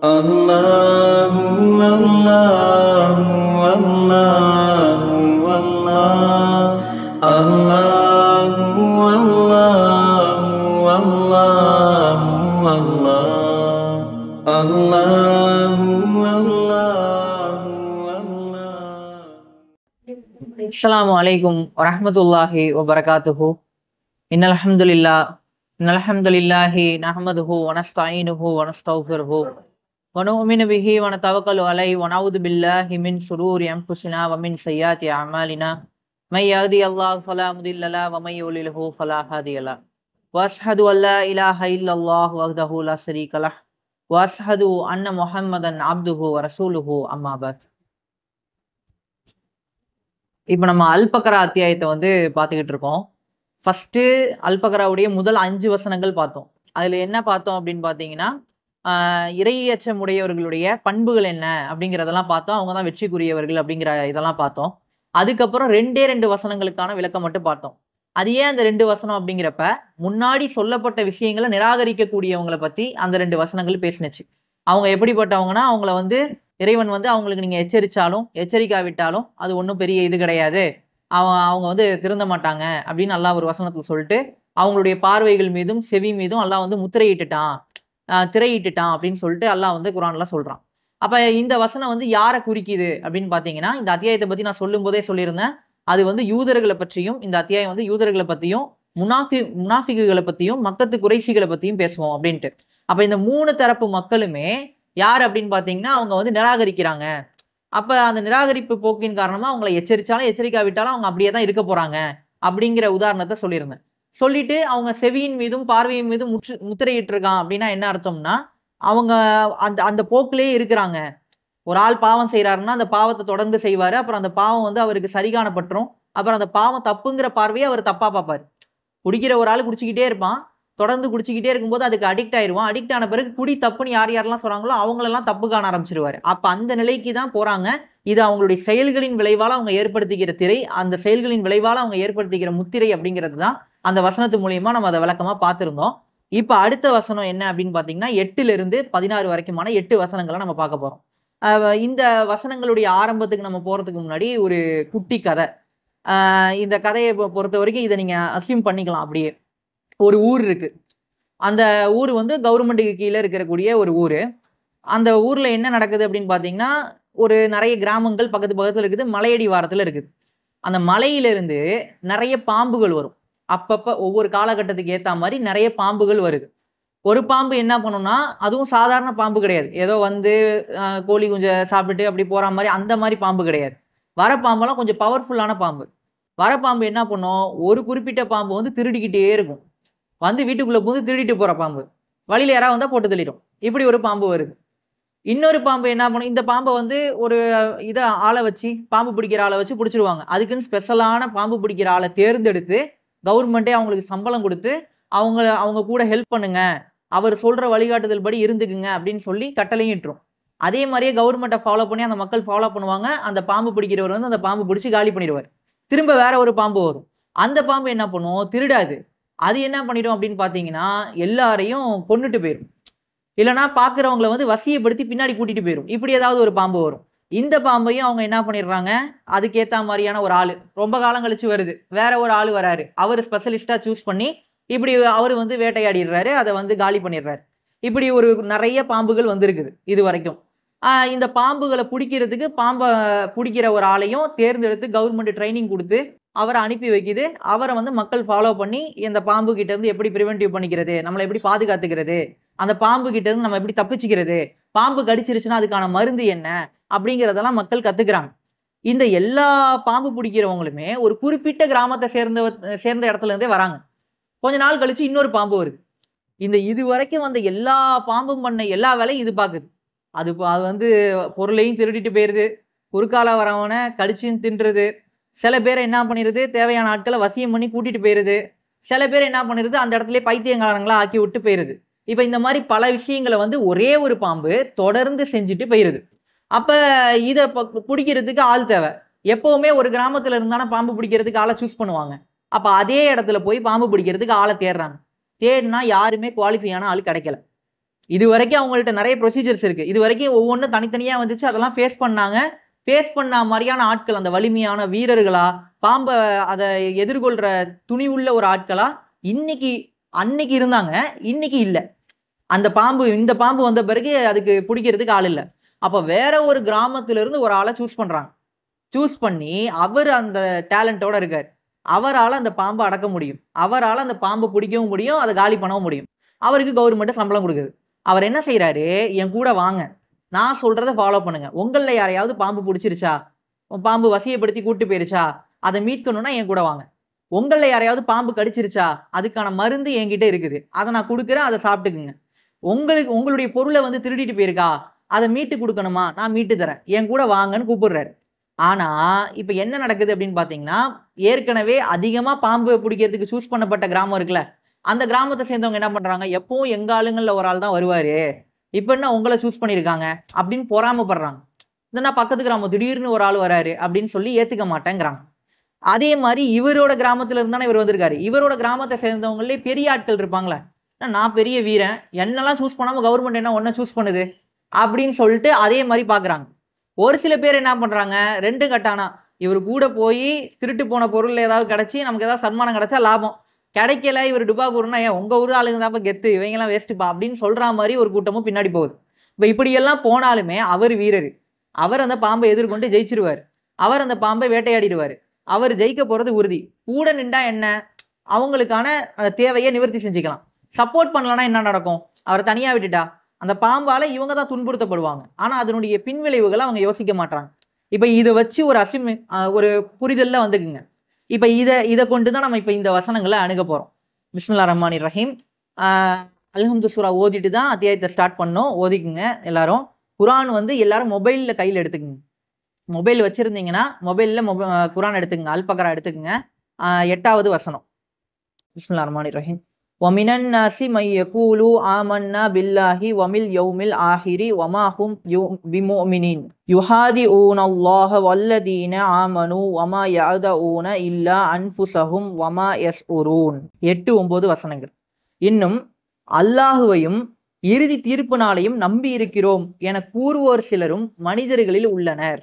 அல்லாஹு அல்லாஹு அல்லாஹு அல்லாஹ் அல்லாஹு அல்லாஹு அல்லாஹு அல்லாஹ் அல்லாஹு அல்லாஹு அல்லாஹ். அஸ்ஸலாமு அலைக்கும் வரஹ்மத்துல்லாஹி வபரகாத்துஹு. இன்னல்ஹம்துலில்லாஹி நஹ்மதுஹு வனஸ்தஈனுஹு வனஸ்தக்ஃபிருஹு வனுமினு பிஹி வனதவக்கலு அலைஹி வனஊது பில்லாஹி மின் ஷுரூரி அன்ஃபுஸினா வ மின் ஸய்யிஆத்தி அமாலினா மை யஹ்தியல்லாஹு ஃபலா முதில்ல லஹு வ மை யுலில்ஹு ஃபலா ஹாதிய லஹு வ அஷ்ஹது அல்லா இலாஹ இல்லல்லாஹு வஹ்தஹு லா ஷரீக லஹு வ அஷ்ஹது அன்ன முஹம்மதன் அப்துஹு வ ரசூலுஹு அம்மா பஅத். இப்போ நம்ம அல்பக்ரா அத்தியாயத்தை பார்த்துக்கிட்டு இருக்கோம். ஃபர்ஸ்ட்டு அல்பக்ராவுடைய முதல் 5 வசனங்கள் பார்த்தோம். அதில் என்ன பார்த்தோம் அப்படின்னு பார்த்தீங்கன்னா, இறையச்சமுடையவர்களுடைய பண்புகள் என்ன அப்படிங்கிறதெல்லாம் பார்த்தோம். அவங்க தான் வெற்றிக்குரியவர்கள் அப்படிங்கிற இதெல்லாம் பார்த்தோம். அதுக்கப்புறம் 2 வசனங்களுக்கான விளக்கம் மட்டும் பார்த்தோம். அது ஏன் அந்த 2 வசனம் அப்படிங்கிறப்ப, முன்னாடி சொல்லப்பட்ட விஷயங்களை நிராகரிக்கக்கூடியவங்களை பற்றி அந்த 2 வசனங்கள் பேசினுச்சு. அவங்க எப்படிப்பட்டவங்கன்னா, அவங்கள இறைவன் அவங்களுக்கு நீங்க எச்சரிச்சாலும் எச்சரிக்காவிட்டாலும் அது ஒன்றும் பெரிய இது கிடையாது, அவங்க திருந்த மாட்டாங்க அப்படின்னு அல்லாஹ் ஒரு வசனத்துல சொல்லிட்டு, அவங்களுடைய பார்வைகள் மீதும் செவி மீதும் அல்லாஹ் முத்திரையிட்டுட்டான், திரையிட்டுட்டான் அப்படின்னு சொல்லிட்டு அல்லாஹ் குர்ஆன்ல சொல்றான். அப்ப இந்த வசனம் யாரை குறிக்குது அப்படின்னு பாத்தீங்கன்னா, இந்த அத்தியாயத்தை பத்தி நான் சொல்லும் போதே சொல்லியிருந்தேன். அது யூதர்களை பற்றியும், இந்த அத்தியாயம் யூதர்களை பத்தியும் முனாஃபிக்குகளை பத்தியும் மக்கத்து குறைஷிகளை பத்தியும் பேசுவோம் அப்படின்ட்டு. அப்ப இந்த 3 தரப்பு மக்களுமே யார் அப்படின்னு பார்த்தீங்கன்னா, அவங்க நிராகரிக்கிறாங்க. அப்ப அந்த நிராகரிப்பு போக்கின் காரணமா அவங்கள எச்சரிச்சாலும் எச்சரிக்காவிட்டாலும் அவங்க அப்படியே தான் இருக்க போறாங்க அப்படிங்கிற உதாரணத்தை சொல்லியிருந்தேன். சொல்லிட்டு அவங்க செவியின் மீதும் பார்வையின் மீதும் முத்திரையிட்டு இருக்கான் அப்படின்னா என்ன அர்த்தம்னா, அவங்க அந்த அந்த போக்கிலே இருக்கிறாங்க. ஒரு ஆள் பாவம் செய்யறாருன்னா அந்த பாவத்தை தொடர்ந்து செய்வாரு. அப்புறம் அந்த பாவம் அவருக்கு சரி காணப்பட்டுரும். அப்புறம் அந்த பாவம் தப்புங்கிற பார்வையை அவர் தப்பா பார்ப்பாரு. குடிக்கிற ஒரு ஆள் குடிச்சுக்கிட்டே இருப்பான். தொடர்ந்து குடிச்சுக்கிட்டே இருக்கும்போது அதுக்கு அடிக்ட் ஆயிருவான். அடிக்ட் ஆன பிறகு குடி தப்புன்னு யார் யாரெல்லாம் சொல்றாங்களோ அவங்களெல்லாம் தப்பு காண ஆரம்பிச்சிருவாரு. அப்ப அந்த நிலைக்கு தான் போறாங்க. இது அவங்களுடைய செயல்களின் விளைவால அவங்க ஏற்படுத்திக்கிற திரை, அந்த செயல்களின் விளைவால அவங்க ஏற்படுத்திக்கிற முத்திரை அப்படிங்கிறது தான் அந்த வசனத்து மூலியமா நம்ம அதை விளக்கமா பார்த்திருந்தோம். இப்ப அடுத்த வசனம் என்ன அப்படின்னு பாத்தீங்கன்னா, 8 16 வரைக்குமான 8 வசனங்களை நம்ம பார்க்க போறோம். இந்த வசனங்களுடைய ஆரம்பத்துக்கு நம்ம போறதுக்கு முன்னாடி ஒரு குட்டி கதை. இந்த கதையை பொறுத்த வரைக்கும் இதை நீங்க அஸ்யூம் பண்ணிக்கலாம். அப்படியே ஒரு ஊர் இருக்கு. அந்த ஊர் கவர்மெண்ட்டுக்கு கீழே இருக்கக்கூடிய ஒரு ஊரு. அந்த ஊர்ல என்ன நடக்குது அப்படின்னு பார்த்தீங்கன்னா, ஒரு நிறைய கிராமங்கள் பக்கத்து பக்கத்துல இருக்குது. மலையடி வாரத்துல இருக்குது. அந்த மலையிலிருந்து நிறைய பாம்புகள் வரும். அப்பப்ப ஒவ்வொரு காலகட்டத்துக்கு ஏத்த மாரி நிறைய பாம்புகள் வருது. ஒரு பாம்பு என்ன பண்ணும்னா, அதுவும் சாதாரண பாம்பு கிடையாது. ஏதோ கோழி குஞ்ச சாப்பிட்டுட்டு அப்படி போற மாரி அந்த மாரி பாம்பு கிடையாது. வர பாம்பெல்லாம் கொஞ்சம் பவர்ஃபுல்லான பாம்பு. வர பாம்பு என்ன பண்ணும், ஒரு குறிப்பிட்ட பாம்பு திருடிக்கிட்டே இருக்கும். வீட்டுக்குள்ள புகுந்து திருடிட்டு போற பாம்பு. வழியில யாராவது வந்தா போட்டு தள்ளிடும். இப்படி ஒரு பாம்பு வருது. இன்னொரு பாம்பு என்ன பண்ணும், இந்த பாம்பை ஒரு ஆளை வச்சு, பாம்பு பிடிக்கிற ஆளை வச்சு பிடிச்சிருவாங்க. அதுக்குன்னு ஸ்பெஷலான பாம்பு பிடிக்கிற ஆளை தேர்ந்தெடுத்து கவர்மெண்ட்டே அவங்களுக்கு சம்பளம் கொடுத்து அவங்க கூட ஹெல்ப் பண்ணுங்க, அவர் சொல்ற வழிகாட்டுதல் படி இருந்துக்குங்க அப்படின்னு சொல்லி கட்டளையும் இட்டுரும். அதே மாதிரியே கவர்மெண்ட்டை ஃபாலோ பண்ணி அந்த மக்கள் ஃபாலோ பண்ணுவாங்க. அந்த பாம்பு பிடிக்கிறவர் அந்த பாம்பு பிடிச்சி காலி பண்ணிடுவார். திரும்ப வேற ஒரு பாம்பு வரும். அந்த பாம்பு என்ன பண்ணும், திருடாது. அது என்ன பண்ணிடும் அப்படின்னு பார்த்தீங்கன்னா, எல்லாரையும் கொன்னுட்டு போயிடும். இல்லைன்னா பார்க்குறவங்கள வசியப்படுத்தி பின்னாடி கூட்டிட்டு போயிடும். இப்படி ஏதாவது ஒரு பாம்பு வரும். இந்த பாம்பையும் அவங்க என்ன பண்ணிடுறாங்க, அதுக்கேற்ற மாதிரியான ஒரு ஆளு ரொம்ப காலம் கழிச்சு வருது. வேற ஒரு ஆளு வராரு. அவர் ஸ்பெஷலிஸ்டா சூஸ் பண்ணி இப்படி அவர் வேட்டையாடிடுறாரு. அதை காலி பண்ணிடுறாரு. இப்படி ஒரு நிறைய பாம்புகள் வந்திருக்குது இது வரைக்கும். இந்த பாம்புகளை பிடிக்கிறதுக்கு பாம்பை பிடிக்கிற ஒரு ஆளையும் தேர்ந்தெடுத்து கவர்மெண்ட் ட்ரைனிங் கொடுத்து அவரை அனுப்பி வைக்குது. அவரை மக்கள் ஃபாலோ பண்ணி இந்த பாம்பு கிட்ட இருந்து எப்படி ப்ரிவென்டிவ் பண்ணிக்கிறது, நம்மளை எப்படி பாதுகாத்துக்கிறது, அந்த பாம்பு கிட்ட இருந்து நம்ம எப்படி தப்பிச்சுக்கிறது, பாம்பு கடிச்சிருச்சுன்னா அதுக்கான மருந்து என்ன அப்படிங்கிறதெல்லாம் மக்கள் கத்துக்கிறாங்க. இந்த எல்லா பாம்பு பிடிக்கிறவங்களுமே ஒரு குறிப்பிட்ட கிராமத்தை சேர்ந்த இடத்துல இருந்தே வராங்க. கொஞ்ச நாள் கழிச்சு இன்னொரு பாம்பு வருது. இது வரைக்கும் வந்த எல்லா பாம்பும் பண்ண எல்லா வேலையும் இது பாக்குது. அது பொருளையும் திருடிட்டு போயிருது. குறுக்கால வரவனை கடிச்சும் தின்றுது. சில பேரை என்ன பண்ணிடுது, தேவையான ஆட்களை வசியம் பண்ணி கூட்டிட்டு போயிருது. சில பேர் என்ன பண்ணிடுது, அந்த இடத்துல பைத்தியங்காரங்களா ஆக்கி விட்டு போயிருது. இப்ப இந்த மாதிரி பல விஷயங்களை ஒரே ஒரு பாம்பு தொடர்ந்து செஞ்சுட்டு போயிருது. அப்ப இதை பிடிக்கிறதுக்கு ஆள் தேவை. எப்பவுமே ஒரு கிராமத்துல இருந்தானா பாம்பு பிடிக்கிறதுக்கு ஆளை சூஸ் பண்ணுவாங்க. அப்ப அதே இடத்துல போய் பாம்பு பிடிக்கிறதுக்கு ஆளை தேடுறாங்க. தேடினா யாருமே குவாலிஃபையான ஆள் கிடைக்கல. இது வரைக்கும் அவங்கள்ட்ட நிறைய ப்ரொசீஜர்ஸ் இருக்கு. இது வரைக்கும் ஒவ்வொன்றும் தனித்தனியா வந்துச்சு. அதெல்லாம் ஃபேஸ் பண்ணாங்க. ஃபேஸ் பண்ண மாதிரியான ஆட்கள், அந்த வலிமையான வீரர்களா, பாம்ப அதை எதிர்கொள்ற துணிவுள்ள ஒரு ஆட்களா இன்னைக்கு அன்னைக்கு இருந்தாங்க. இன்னைக்கு இல்ல. அந்த பாம்பு, இந்த பாம்பு வந்த பிறகு அதுக்கு பிடிக்கிறதுக்கு ஆள் இல்ல. அப்ப வேற ஒரு கிராமத்துல இருந்து ஒரு ஆளை சூஸ் பண்றாங்க. சூஸ் பண்ணி அவர் அந்த டேலண்டோட இருக்காரு. அவரால அந்த பாம்பை அடக்க முடியும். அவரால அந்த பாம்பை பிடிக்கவும் முடியும். அதை காலி பண்ணவும் முடியும். அவருக்கு கவர்மெண்ட் சம்பளம் கொடுக்குது. அவர் என்ன செய்யறாரு, என் கூட வாங்க, நான் சொல்றத ஃபாலோ பண்ணுங்க. உங்கள யாரையாவது பாம்பு பிடிச்சிருச்சா, பாம்பு வசியப்படுத்தி கூட்டு போயிருச்சா, அதை மீட்கணும்னா என் கூட வாங்க. உங்கள யாரையாவது பாம்பு கடிச்சிருச்சா, அதுக்கான மருந்து என்கிட்ட இருக்குது, அதை நான் கொடுக்குறேன், அதை சாப்பிட்டுக்குங்க. உங்களுடைய பொருளை வந்து திருடிட்டு போயிருக்கா, அதை மீட்டு கொடுக்கணுமா, நான் மீட்டு தரேன், என் கூட வாங்கன்னு கூப்பிடுறாரு. ஆனா இப்ப என்ன நடக்குது அப்படின்னு பாத்தீங்கன்னா, ஏற்கனவே அதிகமா பாம்பு பிடிக்கிறதுக்கு சூஸ் பண்ணப்பட்ட கிராமம் இருக்குல்ல, அந்த கிராமத்தை சேர்ந்தவங்க என்ன பண்றாங்க, எப்பவும் எங்க ஆளுங்கள்ல ஒரு ஆள் தான் வருவாரு, இப்ப என்ன உங்களை சூஸ் பண்ணிருக்காங்க அப்படின்னு பொறாமப்படுறாங்க. இல்லைன்னா பக்கத்து கிராமம் திடீர்னு ஒரு ஆள் வராரு அப்படின்னு சொல்லி ஏத்துக்க மாட்டேங்கிறாங்க. அதே மாதிரி இவரோட கிராமத்துல இருந்தானே இவர் வந்திருக்காரு. இவரோட கிராமத்தை சேர்ந்தவங்களே பெரிய ஆட்கள் இருப்பாங்களே, நான் பெரிய வீரன், என்னெல்லாம் சூஸ் பண்ணாம கவர்மெண்ட் என்ன ஒன்ன சூஸ் பண்ணுது அப்படின்னு சொல்லிட்டு அதே மாதிரி பாக்குறாங்க. ஒரு சில பேர் என்ன பண்றாங்க, 2 கட்டானா, இவர் கூட போய் திருட்டு போன பொருள் ஏதாவது கிடைச்சி நமக்கு ஏதாவது சன்மானம் கிடைச்சா லாபம், கிடைக்கல இவர் டுபாக்கூர்னா, ஏன் உங்க ஊர் ஆளுங்க தான் கெத்து, இவங்கெல்லாம் வேஸ்ட்டுப்பா அப்படின்னு சொல்ற மாதிரி ஒரு கூட்டமும் பின்னாடி போகுது. இப்போ இப்படியெல்லாம் போனாலுமே அவர் வீரர், அவர் அந்த பாம்பை எதிர்கொண்டு ஜெயிச்சிருவார். அவர் அந்த பாம்பை வேட்டையாடிடுவார். அவர் ஜெயிக்க போறது உறுதி. கூட நின்றா என்ன, அவங்களுக்கான தேவையை நிவர்த்தி செஞ்சுக்கலாம். சப்போர்ட் பண்ணலன்னா என்ன நடக்கும், அவரை தனியா விட்டுட்டா அந்த பாம்பால இவங்க தான் துன்புறுத்தப்படுவாங்க. ஆனா அதனுடைய பின்விளைவுகளை அவங்க யோசிக்க மாட்டாங்க. இப்ப இதை வச்சு ஒரு புரிதல்ல வந்துக்குங்க. இப்ப இதை கொண்டு தான் நம்ம இப்ப இந்த வசனங்களை அணுக போறோம். பிஸ்மில்லாஹிர் ரஹ்மானிர் ரஹீம். அல்ஹம்து சூரா ஓதிட்டு தான் அத்தியாயத்தை ஸ்டார்ட் பண்ணோம். ஓதிக்குங்க எல்லாரும். குரான் வந்து எல்லாரும் மொபைல்ல கையில் எடுத்துக்குங்க. மொபைல் வச்சிருந்தீங்கன்னா மொபைல்ல குரான் எடுத்துக்கங்க. அல்-பக்ரா எடுத்துக்கங்க. 8வது வசனம். பிஸ்மில்லாஹிர் ரஹ்மானிர் ரஹீம். وَمِنَ النَّاسِ مَن يَقُولُ آمَنَّا بِاللَّهِ وَبِالْيَوْمِ الْآخِرِ وَمَا هُمْ بِمُؤْمِنِينَ يُخَادِعُونَ اللَّهَ وَالَّذِينَ آمَنُوا وَمَا يَخْدَعُونَ إِلَّا أَنفُسَهُمْ وَمَا يَشْعُرُونَ. 8-9 வசனங்கள். இன்னும் அல்லாஹுவையும் இறுதி தீர்ப்பு நாளையும் நம்பி இருக்கிறோம் என கூறுவோர் சிலரும் மனிதர்களில் உள்ளனர்.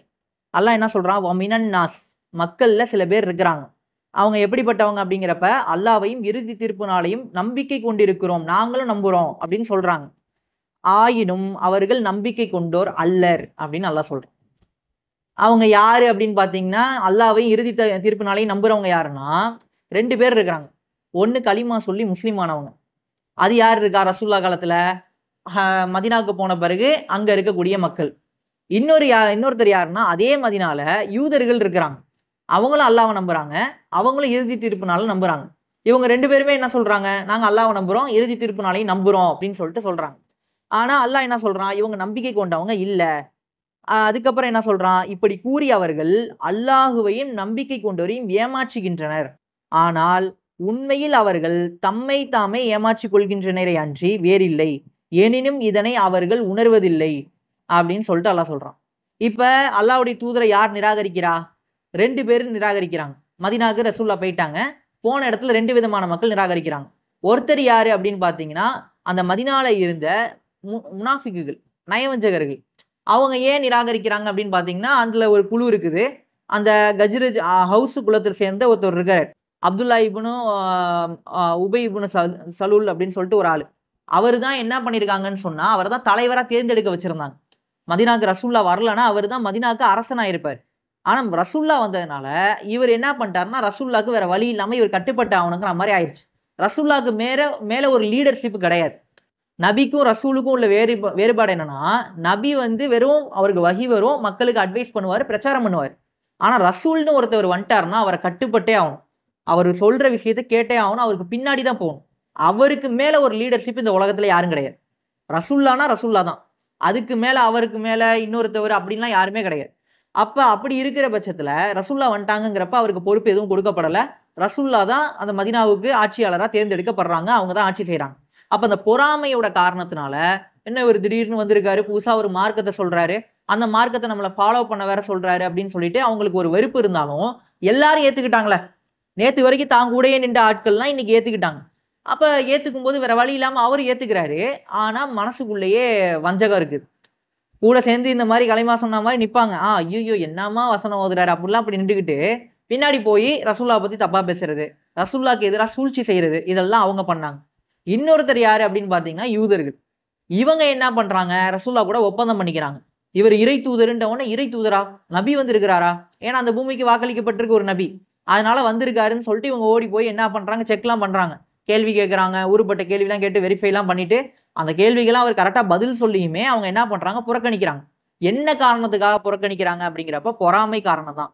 அல்லாஹ் என்ன சொல்றான், வமினன் நாஸ், மக்கள்ல சில பேர் இருக்கிறாங்க. அவங்க எப்படிப்பட்டவங்க அப்படிங்கிறப்ப, அல்லாஹ்வையும் இறுதி தீர்ப்பு நாளையும் நம்பிக்கை கொண்டிருக்கிறோம், நாங்களும் நம்புறோம் அப்படின்னு சொல்றாங்க. ஆயினும் அவர்கள் நம்பிக்கை கொண்டோர் அல்லர் அப்படின்னு அல்லாஹ் சொல்றான். அவங்க யாரு அப்படின்னு பாத்தீங்கன்னா, அல்லாஹ்வையும் இறுதி தீர்ப்பு நாளையும் நம்புறவங்க யாருன்னா 2 பேர் இருக்கிறாங்க. ஒன்னு களிமா சொல்லி முஸ்லீம் ஆனவங்க. அது யார் இருக்கா, ரசூலுல்லாஹ் காலத்துல மதீனாவுக்கு போன பிறகு அங்க இருக்கக்கூடிய மக்கள். இன்னொருத்தர் யாருன்னா, அதே மதீனால யூதர்கள் இருக்கிறாங்க. அவங்களும் அல்லாஹ்வை நம்புறாங்க, அவங்களும் இறுதி தீர்ப்பு நாளை நம்புறாங்க. இவங்க 2 பேருமே என்ன சொல்றாங்க, நாங்க அல்லாஹ்வை நம்புறோம், இறுதி தீர்ப்பு நாளையும் நம்புறோம் அப்படின்னு சொல்லிட்டு சொல்றாங்க. ஆனா அல்லாஹ் என்ன சொல்றான், இவங்க நம்பிக்கை கொண்டவங்க இல்ல. அதுக்கப்புறம் என்ன சொல்றான், இப்படி கூறி அவர்கள் அல்லாஹுவையும் நம்பிக்கை கொண்டோரையும் ஏமாற்றுகின்றனர். ஆனால் உண்மையில் அவர்கள் தம்மை தாமே ஏமாற்றிக் கொள்கின்றனரே அன்றி வேறில்லை. எனினும் இதனை அவர்கள் உணர்வதில்லை அப்படின்னு சொல்லிட்டு அல்லாஹ் சொல்றான். இப்ப அல்லாஹ்வுடைய தூதரை யார் நிராகரிக்கிறா, 2 பேரும் நிராகரிக்கிறாங்க. மதீனாவுக்கு ரசூலுல்லாஹ் போயிட்டாங்க. போன இடத்துல 2 விதமான மக்கள் நிராகரிக்கிறாங்க. ஒருத்தர் யாரு அப்படின்னு பாத்தீங்கன்னா, அந்த மதீனால இருந்த முனாஃபிக்குகள், நயவஞ்சகர்கள். அவங்க ஏன் நிராகரிக்கிறாங்க அப்படின்னு பாத்தீங்கன்னா, அதுல ஒரு குழு இருக்குது. அந்த கஜ்ரஜ் ஹவுஸ் குலத்தை சேர்ந்த ஒருத்தர் இருக்காரு, அப்துல்லா இப்னு உபை இப்னு சலூல் அப்படின்னு சொல்லிட்டு ஒரு ஆளு. அவர் தான் என்ன பண்ணிருக்காங்கன்னு சொன்னா, அவர் தான் தலைவரா தேர்ந்தெடுக்க வச்சிருந்தாங்க. மதீனாவுக்கு ரசூலுல்லாஹ் வரலன்னா அவர் தான் மதீனாவுக்கு அரசனா இருப்பார். ஆனா ரசூலுல்லாஹ் வந்ததுனால இவர் என்ன பண்ணிட்டாருன்னா, ரசூலுல்லாஹ்க்கு வேற வழி இல்லாம இவர் கட்டுப்பட்டு ஆகணுங்கிற மாதிரி ஆயிடுச்சு. ரசூலுல்லாஹ்க்கு மேல ஒரு லீடர்ஷிப் கிடையாது. நபிக்கும் ரசூலுக்கும் உள்ள வேறுபாடு என்னன்னா, நபி வந்து வெறும் அவருக்கு வஹி வரும், மக்களுக்கு அட்வைஸ் பண்ணுவாரு, பிரச்சாரம் பண்ணுவாரு. ஆனா ரசூல்னு ஒருத்தவர் வந்துட்டாருன்னா அவரை கட்டுப்பட்டே ஆகணும். அவர் சொல்ற விஷயத்த கேட்டே ஆகணும், அவருக்கு பின்னாடி தான் போகணும். அவருக்கு மேல ஒரு லீடர்ஷிப் இந்த உலகத்துல யாரும் கிடையாது. ரசூல்லானா ரசூல்லா தான். அதுக்கு மேல அவருக்கு மேல இன்னொருத்தவர் அப்படின்லாம் யாருமே கிடையாது. அப்படி இருக்கிற பட்சத்துல ரசூல்லா வந்துட்டாங்கிறப்ப அவருக்கு பொறுப்பு எதுவும் கொடுக்கப்படல. ரசூல்லா தான் அந்த மதீனாவுக்கு ஆட்சியாளரா தேர்ந்தெடுக்கப்படுறாங்க. அவங்க தான் ஆட்சி செய்யறாங்க. அப்ப அந்த பொறாமையோட காரணத்தினால என்ன, இவர் திடீர்னு வந்திருக்காரு, புதுசா ஒரு மார்க்கத்தை சொல்றாரு, அந்த மார்க்கத்தை நம்மளை ஃபாலோ பண்ண வேற சொல்றாரு அப்படின்னு சொல்லிட்டு அவங்களுக்கு ஒரு வெறுப்பு இருந்தாலும் எல்லாரும் ஏத்துக்கிட்டாங்களே. நேத்து வரைக்கும் தான் கூடயே நின்ற ஆட்கள்லாம் இன்னைக்கு ஏத்துக்கிட்டாங்க. அப்ப ஏத்துக்கும் போது வேற வழி இல்லாம அவரு ஏத்துக்கிறாரு. ஆனா மனசுக்குள்ளேயே வஞ்சகம் இருக்குது. கூட சேர்ந்து இந்த மாரி கலைமா சொன்ன மாரி நிப்பாங்க. ஐய்யய்யோ! என்னம்மா வசனம் ஓதுறாரு அப்படிலாம் அப்படி நின்டுகிட்டு, பின்னாடி போய் ரசூலுல்லாஹ பத்தி தப்பா பேசுறது, ரசூலுல்லாஹ்க்கு எதிரா சூழ்ச்சி செய்றது, இதெல்லாம் அவங்க பண்ணாங்க. இன்னொருத்தர் யாரு அப்படின்னு பார்த்தீங்கன்னா, யூதர்கள். இவங்க என்ன பண்றாங்க, ரசூலுல்லாஹ் கூட ஒப்பந்தம் பண்ணிக்கிறாங்க. இவர் இறை தூதர்ன்ற உடனே, இறை தூதரா? நபி வந்திருக்கிறாரா? ஏன்னா அந்த பூமிக்கு வாக்களிக்கப்பட்டிருக்க ஒரு நபி. அதனால வந்திருக்காருன்னு சொல்லிட்டு இவங்க ஓடி போய் என்ன பண்றாங்க, செக்லாம் பண்றாங்க. கேள்வி கேட்கறாங்க. ஊருப்பட்ட கேள்விலாம் கேட்டு வெரிஃபைலாம் பண்ணிட்டு, அந்த கேள்விக்கெல்லாம் அவர் கரெக்ட்டா பதில் சொல்லியுமே, அவங்க என்ன பண்றாங்க, புறக்கணிக்கிறாங்க. என்ன காரணத்துக்காக புறக்கணிக்கிறாங்க அப்படிங்கிறப்ப, பொறாமை காரணம் தான்.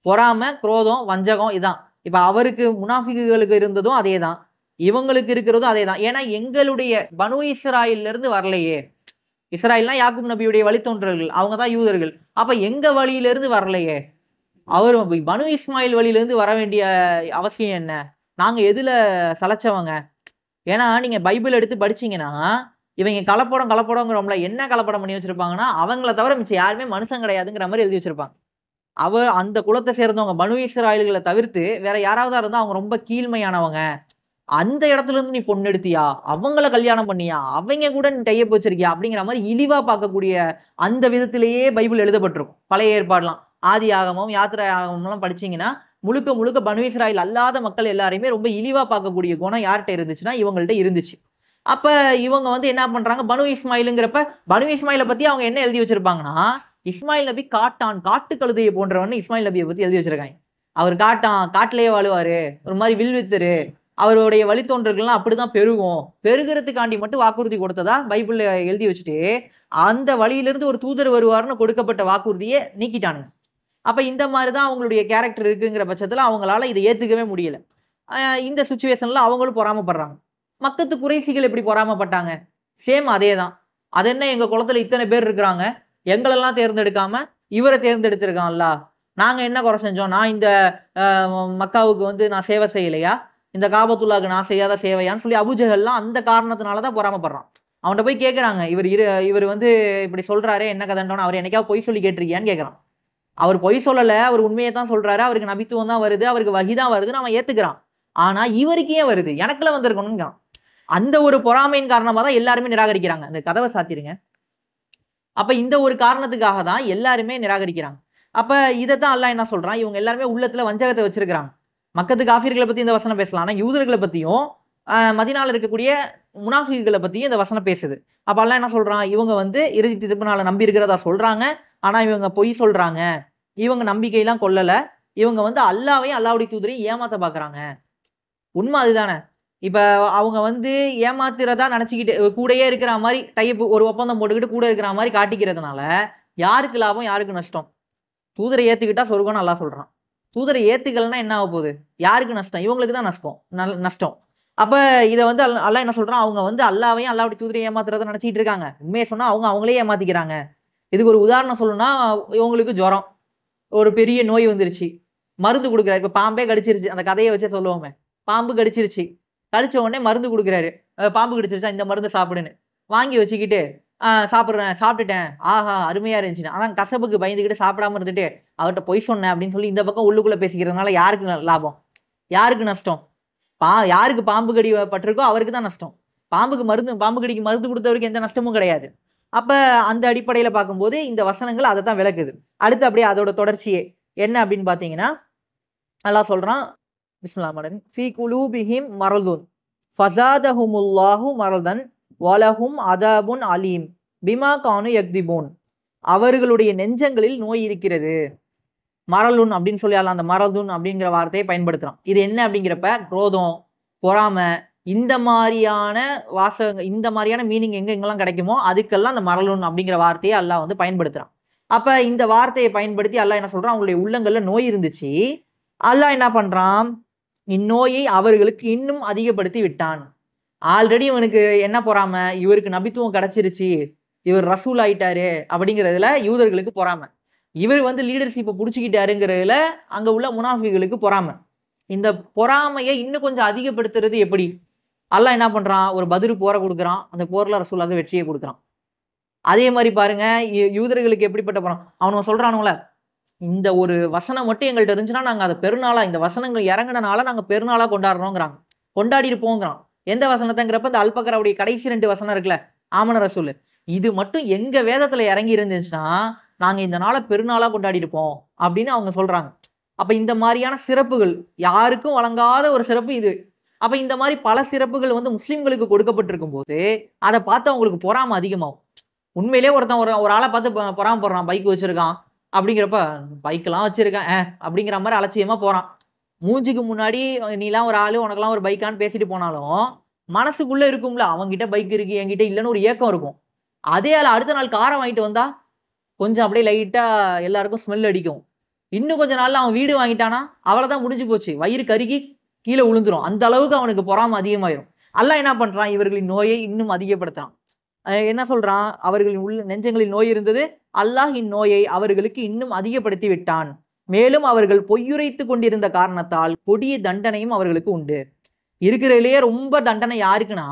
பொறாமை, குரோதம், வஞ்சகம் இதான். இப்ப அவருக்கு முனாஃபிக்குகளுக்கு இருந்ததும் அதேதான். இவங்களுக்கு இருக்கிறதும் அதேதான். ஏன்னா எங்களுடைய பனு இஸ்ராயீல்ல இருந்து வரலையே. இஸ்ராயீல்னா யாக்கூப் நபியுடைய வழித்தோன்றல்கள். அவங்க தான் யூதர்கள். அப்ப எங்க வழியிலிருந்து வரலையே. அவரு பனு இஸ்மாயில் வழியிலிருந்து வர வேண்டிய அவசியம் என்ன? நாங்க எதுல சளைச்சவங்க? ஏன்னா, நீங்க பைபிள் எடுத்து படிச்சீங்கன்னா, இவைங்க கலப்படம்ங்கிறோம்ல. என்ன கலப்படம் பண்ணி வச்சிருப்பாங்கன்னா, அவங்கள தவிர மிச்சம் யாருமே மனுஷன் கிடையாதுங்கிற மாரி எழுதி வச்சிருப்பாங்க. அந்த குலத்த சேர்ந்தவங்க பனு இஸ்ராயல்கள தவிர்த்து வேற யாராவதா இருந்தா அவங்க ரொம்ப கீழ்மையானவங்க. அந்த இடத்துல இருந்து நீ பொண்ணு எடுத்தியா? அவங்கள கல்யாணம் பண்ணியா? அவைங்க கூட நீ டை அப் வச்சிருக்கியா? அப்படிங்கிற மாரி இழிவா பார்க்கக்கூடிய அந்த விதத்திலேயே பைபிள் எழுதப்பட்டிருக்கும். பழைய ஏற்பாடுலாம். ஆதியாகமம், யாத்திரை ஆகமம்லாம் படிச்சீங்கன்னா, முழுக்க முழுக்க பனு இஸ்ராயல் அல்லாத மக்கள் எல்லாரையுமே ரொம்ப இழிவா பார்க்கக்கூடிய குணம் யார்ட்ட இருந்துச்சுன்னா, இவங்கள்ட்ட இருந்துச்சு. அப்ப இவங்க வந்து என்ன பண்றாங்க, பனு இஸ்மாயில்ங்கிறப்ப, பனு இஸ்மாயில பத்தி அவங்க என்ன எழுதி வச்சிருப்பாங்கன்னா, இஸ்மாயில் நபி காட்டான், காட்டு கழுதையை போன்றவன்னு இஸ்மாயில் நபிய பத்தி எழுதி வச்சிருக்காங்க. அவர் காட்டான், காட்டிலேயே வாழுவாரு. ஒரு மாரி வில்வித்தரு. அவருடைய வழித்தோன்றல்கள்லாம் அப்படிதான் பெருகும். பெருகுறதுக்காண்டி மட்டும் வாக்குறுதி கொடுத்ததா பைபிள்ல எழுதி வச்சுட்டு, அந்த வழியிலிருந்து ஒரு தூதர் வருவார்ன்னு கொடுக்கப்பட்ட வாக்குறுதிய நீக்கிட்டானுங்க. அப்ப இந்த மாரி தான் அவங்களுடைய கேரக்டர் இருக்குங்கிற பட்சத்துல அவங்களால இத ஏத்துக்கவே முடியல. அ இந்த சிச்சுவேஷன்ல அவங்களும் பொறாமப்படுறாங்க. மக்கத்து குறைஷிகள் எப்படி பொறாமப்பட்டாங்க? சேம் அதே தான். அது என்ன எங்க குலத்துல இத்தன பேர் இருக்கிறாங்க. எங்களெல்லாம் தேர்ந்தெடுக்காம இவர தேர்ந்தெடுத்திருக்கான்ல. நாங்க என்ன குறை செஞ்சோம்? நான் இந்த அ மக்காவுக்கு வந்து நான் சேவை செய்யலையா? இந்த காபத்துல்லாஹ்க்கு நான் செய்யாத சேவையான்னு சொல்லி அபூஜஹல்லாம் அந்த காரணத்தினால தான் பொறாமப்படுறான். அவன்ட்ட போய் கேட்கறாங்க. இவரு வந்து இப்படி சொல்றாரே என்ன கதைன்டோன்னு, அவர் என்னைக்காவது பொய் சொல்லி கேட்டுருக்கியான்னு கேட்கறான். அவர் பொய் சொல்லல. அவர் உண்மைய தான் சொல்றாரு. அவருக்கு நபித்துவம் தான் வருது. அவருக்கு வஹி தான் வருதுன்னு அவன் ஏத்துக்கிறான். ஆனா இவருக்கு ஏன் வருது? எனக்குள்ள வந்திருக்கணும்ங்கிறான். அந்த ஒரு பொறாமையின் காரணமா தான் எல்லாருமே நிராகரிக்கிறாங்க. அந்த கதவ சாத்திருங்க. அப்ப இந்த ஒரு காரணத்துக்காக தான் எல்லாருமே நிராகரிக்கிறாங்க. அப்ப இதத்தான் அல்லாஹ் என்ன சொல்றான், இவங்க எல்லாருமே உள்ளத்துல வஞ்சகத்த வச்சிருக்காங்க. மக்கத்து காஃபிர்கள பத்தி இந்த வசனம் பேசலாம். ஆனா யூதர்கள பத்தியும், மதீனால இருக்கக்கூடிய முனாஃபிக்குகள பத்தியும் இந்த வசனம் பேசுது. அப்ப அல்லாஹ் என்ன சொல்றான், இவங்க வந்து இறுதி தீர்ப்பு நாள நம்பி இருக்கிறதா சொல்றாங்க. ஆனா இவங்க பொய் சொல்றாங்க. இவங்க நம்பிக்கைலாம் கொள்ளல. இவங்க வந்து அல்லாஹ்வையும், அல்லாஹ்வுடைய தூதரையும் ஏமாத்த பார்க்குறாங்க. உண்ம அதுதானே. இப்ப அவங்க வந்து ஏமாத்துறதா நெனச்சுக்கிட்டு கூடயே இருக்கிற மாரி ஒரு ஒப்பந்தம் போட்டுக்கிட்டு கூட இருக்கிற மாரி காட்டிக்கிறதுனால, யாருக்கு லாபம்? யாருக்கு நஷ்டம்? தூதர ஏத்துக்கிட்டா சொர்க்கம்னு அல்லாஹ் சொல்றான். தூதர ஏத்துக்கலன்னா என்ன ஆகப்போகுது? யாருக்கு நஷ்டம்? இவங்களுக்கு தான் நஷ்டம். அப்ப இத வந்து அல்லாஹ் என்ன சொல்றான், அவங்க வந்து அல்லாஹ்வையும், அல்லாஹ்வுடைய தூதரையும் ஏமாத்துறத நெனச்சுக்கிட்டு இருக்காங்க. உண்மைய சொன்னா அவங்க அவங்களே ஏமாத்திக்கிறாங்க. இதுக்கு ஒரு உதாரணம் சொல்லணும்னா, இவங்களுக்கு ஜுரம். ஒரு பெரிய நோய் வந்துருச்சு. மருந்து குடுக்குறாரு. இப்ப பாம்பே கடிச்சிருச்சு. அந்த கதைய வச்சே சொல்லுவோமே. பாம்பு கடிச்சிருச்சு. கடிச்ச உடனே மருந்து குடுக்குறாரு. பாம்பு கடிச்சிருச்சா இந்த மருந்த சாப்பிடுன்னு. வாங்கி வச்சுக்கிட்டு, சாப்பிடுறேன், சாப்பிட்டுட்டேன். ஆஹா! அருமையா இருந்துச்சுன்னு. ஆனா கசப்புக்கு பயந்துகிட்டு சாப்பிடாம இருந்துட்டு, அவர்ட்ட பொய் சொன்னேன் அப்படின்னு சொல்லி இந்த பக்கம் உள்ளுக்குள்ள பேசிக்கிறதுனால யாருக்கு லாபம்? யாருக்கு நஷ்டம்? யாருக்கு பாம்பு கடி பட்டிருக்கோ அவருக்கு தான் நஷ்டம். பாம்பு கடிக்கு மருந்து குடுத்தவருக்கு எந்த நஷ்டமும் கிடையாது. அப்ப அந்த அடிப்படையில பார்க்கும்போது இந்த வசனங்கள் அதத்தான் விளக்குது. அடுத்து அப்படியே அதோட தொடர்ச்சியே. என்ன அப்படின்னு பார்த்தீங்கன்னா, அல்லாஹ் சொல்றான் பிஸ்மில்லாஹிர் ரஹ்மானிர் ரஹீம். ஃபீ குலூபிஹிம் மரதுன் ஃபஸாதஹுமுல்லாஹு மரதன் வலஹும் அதாபுன் அலீம் பிமா கானு யக்திபூன். அவர்களுடைய நெஞ்சங்களில் நோய் இருக்கிறது. மரலுன் அப்படின்னு சொல்லி அல்லாஹ் அந்த மரதுன் அப்படிங்கிற வார்த்தையை பயன்படுத்துறான். இது என்ன அப்படிங்கிறப்ப குரோதம், பொறாமை இந்த மாரியான இந்த மாரியான மீனிங் எங்கெங்கலாம் கிடைக்குமோ அதுக்கெல்லாம் அந்த மரலுன் அப்படிங்கிற வார்த்தையை அல்லாஹ் வந்து பயன்படுத்துறான். அப்ப இந்த வார்த்தையை பயன்படுத்தி அல்லாஹ் என்ன சொல்றான், அவங்களுடைய உள்ளங்கள்ல நோய் இருந்துச்சு. அல்லாஹ் என்ன பண்றான், இந்நோயை அவர்களுக்கு இன்னும் அதிகப்படுத்தி விட்டான். ஆல்ரெடி இவனுக்கு என்ன பொறாமை, இவருக்கு நபித்துவம் கிடைச்சிருச்சு, இவர் ரசூல் ஆயிட்டாரு அப்படிங்கிறதுல யூதர்களுக்கு பொறாமை. இவர் வந்து லீடர்ஷிப்ப புடிச்சுக்கிட்டாருங்கிறதுல அங்க உள்ள முனாஃபிகளுக்கு பொறாமை. இந்த பொறாமைய இன்னும் கொஞ்சம் அதிகப்படுத்துறது எப்படி? அல்லாஹ் என்ன பண்றான், ஒரு பத்ரு போர குடுக்குறான். அந்த போர்ல ரசூலுல்லாஹ்க்கு வெற்றிய குடுக்குறான். அதே மாரி பாருங்க, யூதர்களுக்கு எப்படிப்பட்ட பொறாம. அவனுங்க சொல்றானுங்கல்ல, இந்த ஒரு வசனம் மட்டும் எங்கள்ட்ட இருந்துச்சுன்னா, நாங்க அத பெருநாளா இந்த வசனங்கள் இறங்குனனால நாங்க பெருநாளா கொண்டாடுறோங்கிறாங்க. கொண்டாடி இருப்போங்கிறான். எந்த வசனத்தைங்கிறப்ப இந்த அல்பக்கராவுடைய கடைசி 2 வசனம் இருக்குல்ல, ஆமன ரசூல், இது மட்டும் எங்க வேதத்துல இறங்கி இருந்துச்சுன்னா நாங்க இந்த நாளை பெருநாளா கொண்டாடி இருப்போம் அப்படின்னு அவங்க சொல்றாங்க. அப்ப இந்த மாதிரியான சிறப்புகள் யாருக்கும் வழங்காத ஒரு சிறப்பு இது. அப்ப இந்த மாதிரி பல சிறப்புகள் வந்து முஸ்லிம்களுக்கு கொடுக்கப்பட்டிருக்கும் போது அதை பார்த்து அவங்களுக்கு பொறாமை அதிகமாகும். உண்மையிலேயே ஒருத்தன் ஒரு ஆளை பார்த்து பொறாமப்படுறான், பைக் வச்சிருக்கான் அப்படிங்கிறப்ப, பைக்கெல்லாம் வச்சிருக்கேன் அப்படிங்கிற மாதிரி அலட்சியமா போறான். மூஞ்சிக்கு முன்னாடி நீலாம் ஒரு ஆளு, உனக்கெல்லாம் ஒரு பைக்கான்னு பேசிட்டு போனாலும் மனசுக்குள்ள இருக்கும்ல, அவன்கிட்ட பைக் இருக்கு என்கிட்ட இல்லைன்னு ஒரு ஏக்கம் இருக்கும். அதே ஆள் அடுத்த நாள் காரை வாங்கிட்டு வந்தா கொஞ்சம் அப்படியே லைட்டா எல்லாருக்கும் ஸ்மெல் அடிக்கும். இன்னும் கொஞ்ச நாள்ல அவன் வீடு வாங்கிட்டானா அவ்வளவுதான், முடிஞ்சு போச்சு, வயிறு கருகி கீழே விழுந்துரும். அந்த அளவுக்கு அவனுக்கு பொறாமை அதிகமாயிரும். அல்லாஹ் என்ன பண்றான், இவர்களின் நோயை இன்னும் அதிகப்படுத்துறான். என்ன சொல்றான், அவர்களின் உள்ள நெஞ்சங்களில் நோய் இருந்தது, அல்லாஹ் இந்நோயை அவர்களுக்கு இன்னும் அதிகப்படுத்தி விட்டான். மேலும் அவர்கள் பொய்யுரைத்து கொண்டிருந்த காரணத்தால் கொடிய தண்டனையும் அவர்களுக்கு உண்டு. இருக்கிறதுலேயே ரொம்ப தண்டனை யாருக்குன்னா,